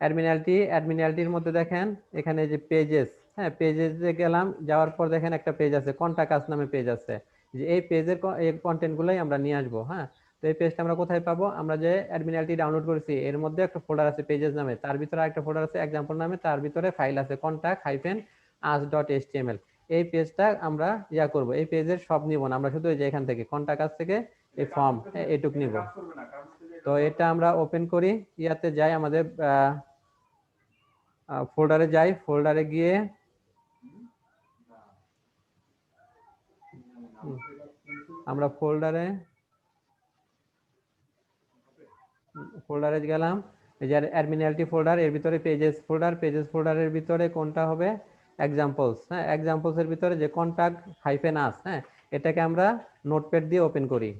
অ্যাডমিনালিটির মধ্যে দেখেন এখানে যে পেজেস, হ্যাঁ পেজেসে গেলাম, যাওয়ার পর দেখেন একটা পেজ আছে কন্টাক্ট আস নামে পেজ আছে, যে এই পেজের এই কন্টেন্ট গুলাই আমরা নিয়ে আসবো, হ্যাঁ তো এই পেজটা আমরা কোথায় পাবো? আমরা যে অ্যাডমিনালিটি ডাউনলোড করেছি এর মধ্যে একটা ফোল্ডার আছে পেজেস নামে, তার ভিতরে আরেকটা ফোল্ডার আছে এক্সাম্পল নামে, তার ভিতরে ফাইল আছে কন্টাক্ট হাইফেন আস ডট এইচটিএমএল। এই পেজটা আমরা ইয়া করব, এই পেজের সব নিব না, আমরা শুধু এই যে এখান থেকে কন্টাক্ট আস থেকে এই ফর্ম এটুক নিব। তো এটা আমরা ওপেন করি, ইয়াতে যাই, আমাদের ফোল্ডারে যাই, ফোল্ডারে গিয়ে আমরা ফোল্ডারে গেলাম, এই যে অ্যাডমিনালিটি ফোল্ডার, এর ভিতরে পেজেস ফোল্ডারের ভিতরে কোনটা হবে, এক্সাম্পলস। হ্যাঁ, এক্সাম্পলস এর ভিতরে যে কন্টাক্ট হাইফেন আস, হ্যাঁ, এটাকে আমরা নোটপ্যাড দিয়ে ওপেন করি।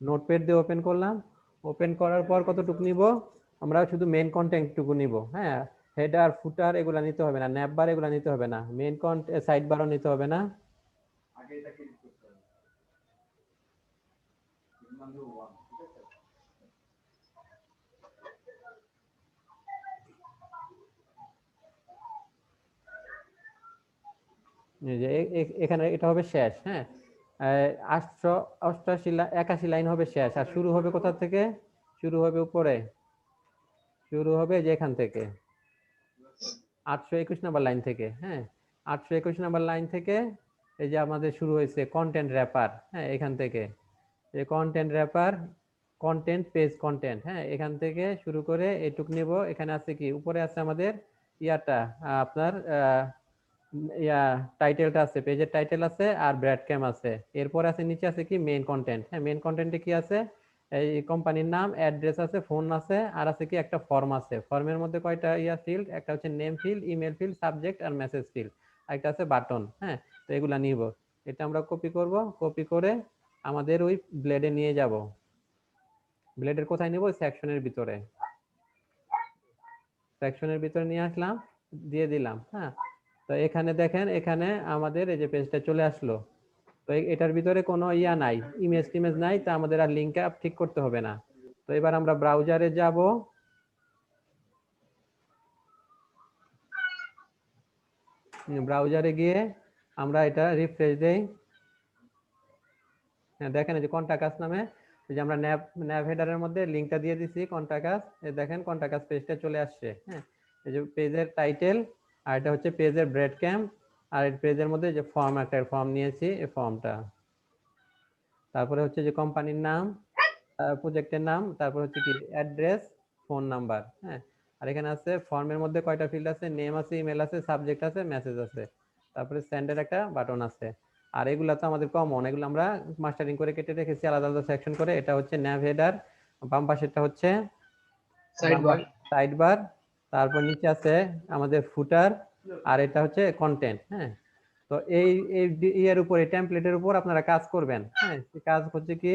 নোটপ্যাড দিয়ে ওপেন করলাম, ওপেন করার পর কতটুকু নিব, আমরা শুধু মেইন কন্টেন্টটুকু নিব। হ্যাঁ, হেডার ফুটার এগুলা নিতে হবে না, ন্যাপ বার এগুলা নিতে হবে না, মেইন সাইড বারও নিতে হবে না। আগে এটাকে edit করতে হবে। নাম্বার 1 ঠিক আছে। এই যে এখানে এটা হবে শেষ। হ্যাঁ, 81 লাইন হবে শেষ, আর শুরু হবে কোথা থেকে, শুরু হবে উপরে, শুরু হবে যে এখান থেকে 821 নাম্বার লাইন থেকে। হ্যাঁ, 821 নাম্বার লাইন থেকে এই যে আমাদের শুরু হয়েছে কন্টেন্ট র্যাপার। হ্যাঁ, এখান থেকে এই content wrapper, content page content. হ্যাঁ, এখান থেকে শুরু করে এইটুক নিব। এখানে আছে কি, উপরে আছে আমাদের ইয়াটা, আপনার টাইটেলটা আছে, পেজের টাইটেল আছে আর ব্র্যাড ক্যাম আছে। এরপর আছে নিচে আছে কি মেইন কন্টেন্ট। হ্যাঁ, মেইন কন্টেন্টে কি আছে, এই কোম্পানির নাম, অ্যাড্রেস আছে, ফোন আছে, আর আছে কি একটা ফর্ম আছে। ফর্মের মধ্যে কয়টা ফিল্ড, একটা হচ্ছে name field, email field, subject আর মেসেজ ফিল্ড, একটা আছে বাটন। হ্যাঁ, তো এগুলা নিব, এটা আমরা কপি করব, কপি করে আমাদের ওই ব্লেডে নিয়ে যাব। ব্লেডের কোথায় নিব, সেকশনের ভিতরে, সেকশনের ভিতরে নিয়ে আসলাম, দিয়ে দিলাম। হ্যাঁ, তো এখানে দেখেন, এখানে আমাদের এই যে পেজটা চলে আসলো। তো এটার ভিতরে কোনো ইয়া নাই, ইমেজ টিমেজ নাই, তা আমাদের আর লিঙ্ক আপ ঠিক করতে হবে না। তো এবার আমরা ব্রাউজারে যাব, ব্রাউজারে গিয়ে আমরা এটা রিফ্রেশ দেই। হ্যাঁ, দেখেন এই যে কন্টাকাস নামে, এই যে আমরা ন্যাভ হেডারের মধ্যে লিঙ্কটা দিয়ে দিছি কন্টাকাস, এই দেখেন কন্টাকাস পেজটা চলে আসছে। হ্যাঁ, এই যে পেজের টাইটেল, আর এটা হচ্ছে পেজের ব্রেড ক্যাম্প, আর এই পেজের মধ্যে যে ফর্ম, একটা ফর্ম নিয়েছি, এই ফর্মটা, তারপরে হচ্ছে যে কোম্পানির নাম, প্রজেক্টের নাম, তারপর হচ্ছে কি অ্যাড্রেস, ফোন নাম্বার। হ্যাঁ, আর এখানে আছে ফর্মের মধ্যে কয়টা ফিল্ড আছে, নেম আছে, ইমেল আছে, সাবজেক্ট আছে, মেসেজ আছে, তারপরে সেন্ডের একটা বাটন আছে। আর এগুলা তো আমাদের কমন, এগুলো আমরা মাস্টারিং করে কেটে রেখেছি আলাদা আলাদা সেকশন করে। এটা হচ্ছে ন্যাভ হেডার, বাম পাশেরটা হচ্ছে সাইড বার, তারপর নিচে আছে আমাদের ফুটার, আর এটা হচ্ছে কন্টেন্ট। হ্যাঁ, তো এই এর উপর, এই টেমপ্লেটের উপর আপনারা কাজ করবেন। হ্যাঁ, কাজ হচ্ছে কি,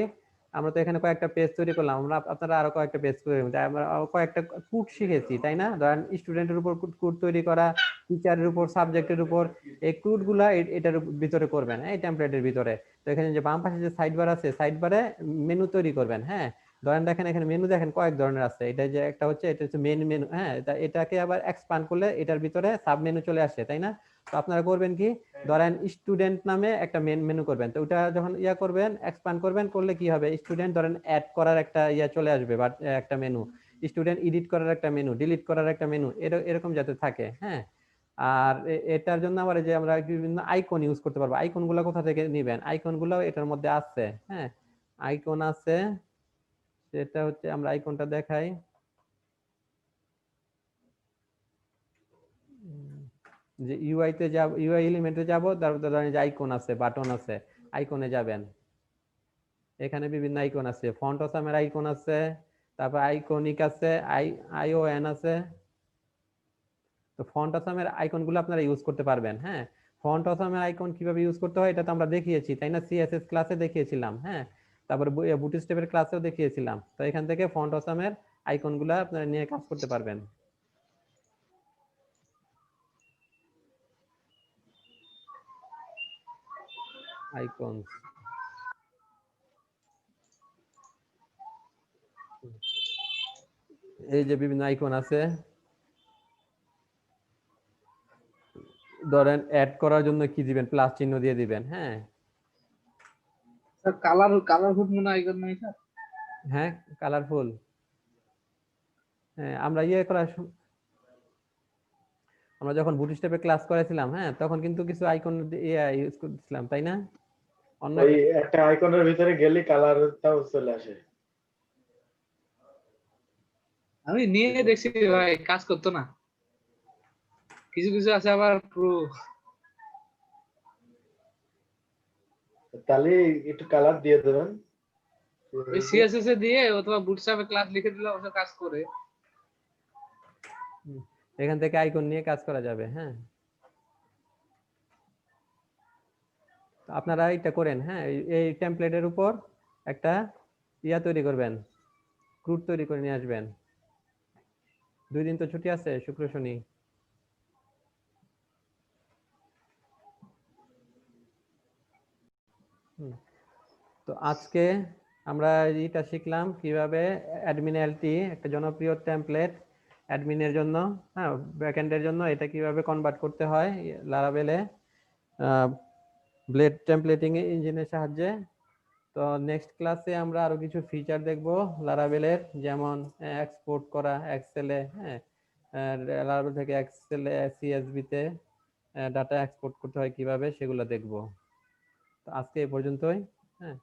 আমরা তো এখানে কয়েকটা পেজ তৈরি করলাম, আমরা আপনারা আরো কয়েকটা পেজ তৈরি করবেন, আমরা কয়েকটা কোড শিখেছি, তাই না? ধরেন স্টুডেন্টের উপর কোড তৈরি করা, টিচারের উপর, সাবজেক্টের উপর, এই কোডগুলা এটার ভিতরে করবেন, এই টেমপ্লেটের ভিতরে। তো এখানে যে বাম পাশে যে সাইড বার আছে, সাইড বারে মেনু তৈরি করবেন। হ্যাঁ, ধরেন দেখেন এখানে মেনু দেখেন কয়েক ধরনের আছে, এটা যে একটা হচ্ছে, এটা হচ্ছে মেন মেনু। হ্যাঁ, এটাকে আবার এক্সপান্ড করলে এটার ভিতরে সাব মেনু চলে আসে, তাই না? তো আপনারা করবেন কি, ধরেন স্টুডেন্ট নামে একটা মেন মেনু করবেন, তো ওটা যখন ইয়া করবেন, এক্সপান্ড করবেন, করলে কি হবে, স্টুডেন্ট ধরেন অ্যাড করার একটা ইয়া চলে আসবে, বা একটা মেনু, স্টুডেন্ট এডিট করার একটা মেনু, ডিলিট করার একটা মেনু, এরকম যাতে থাকে। হ্যাঁ, আর এটার জন্য আবার যে আমরা বিভিন্ন আইকন ইউজ করতে পারবো। আইকন গুলো কোথা থেকে নিবেন, আইকন গুলো এটার মধ্যে আছে। হ্যাঁ, আইকন আছে, সেটা হচ্ছে, আমরা আইকনটা দেখাই। যে ইউআই তে যাব, ইউআই এলিমেন্টে যাব, তারপর ধরেন যে আইকন আছে, বাটন আছে, আইকনে যাবেন, এখানে বিভিন্ন আইকন আছে, ফন্ট অসামের আইকন আছে, তারপর আইকনিক আছে, আইওএন আছে। তো ফন্ট অসামের আইকনগুলো আপনারা ইউজ করতে পারবেন। হ্যাঁ, ফন্ট অসামের আইকন কিভাবে ইউজ করতে হয় এটা তো আমরা দেখিয়েছি, তাই না? সিএসএস ক্লাসে দেখিয়েছিলাম। হ্যাঁ, তারপর বুটস্ট্র্যাপের ক্লাসেও দেখিয়েছিলাম। তো এখান থেকে ফন্ট অসামের আইকনগুলো আপনারা নিয়ে কাজ করতে পারবেন। আইকনস, এই যে বিভিন্ন আইকন আছে, ধরেন অ্যাড করার জন্য কি দিবেন, প্লাস চিহ্ন দিয়ে দিবেন। হ্যাঁ, স্যার কালারফুল মনে আইকন নাই স্যার? হ্যাঁ, কালারফুল। হ্যাঁ, আমরা ইয়ে করার আমরা যখন বুটস্ট্র্যাপে ক্লাস করেছিলাম, হ্যাঁ, তখন কিন্তু কিছু আইকন ইউজ করছিলাম, তাই না? অন্য ওই একটা আইকনের ভিতরে গেলে কালারটাও চলে আসে। আমি নিয়ে দেখছি ভাই, কাজ করতো না। কিছু কিছু আছে আবার পুরো তাহলে একটু কালার দিয়ে দেবেন। ওই সিএসএস এ দিয়ে অথবা বুটস্ট্র্যাপে ক্লাস লিখে দিলে অবশ্য কাজ করে। এখান থেকে আইকন নিয়ে কাজ করা যাবে। হ্যাঁ, তো আপনারা এটা করেন। হ্যাঁ, এই টেমপ্লেটের উপর একটা ইয়া তৈরি করবেন, ক্রুড তৈরি করে নিয়ে আসবেন। 2 দিন তো ছুটি আছে, শুক্র শনি। তো আজকে আমরা এটা শিখলাম কিভাবে অ্যাডমিন এলটি, একটা জনপ্রিয় টেমপ্লেট অ্যাডমিনের জন্য, হ্যাঁ ব্যাকএন্ডের জন্য, এটা কিভাবে কনভার্ট করতে হয় লারাভেলে ব্লেড টেমপ্লেটিং ইঞ্জিনের সাহায্যে। তো নেক্সট ক্লাসে আমরা আরো কিছু ফিচার দেখব লারাভেলের, যেমন এক্সপোর্ট করা এক্সেলে, হ্যাঁ লারাভেল থেকে এক্সেলে সিএসভি তে ডাটা এক্সপোর্ট করতে হয় কিভাবে, সেগুলো দেখব। তো আজকে এই পর্যন্তই। হ্যাঁ।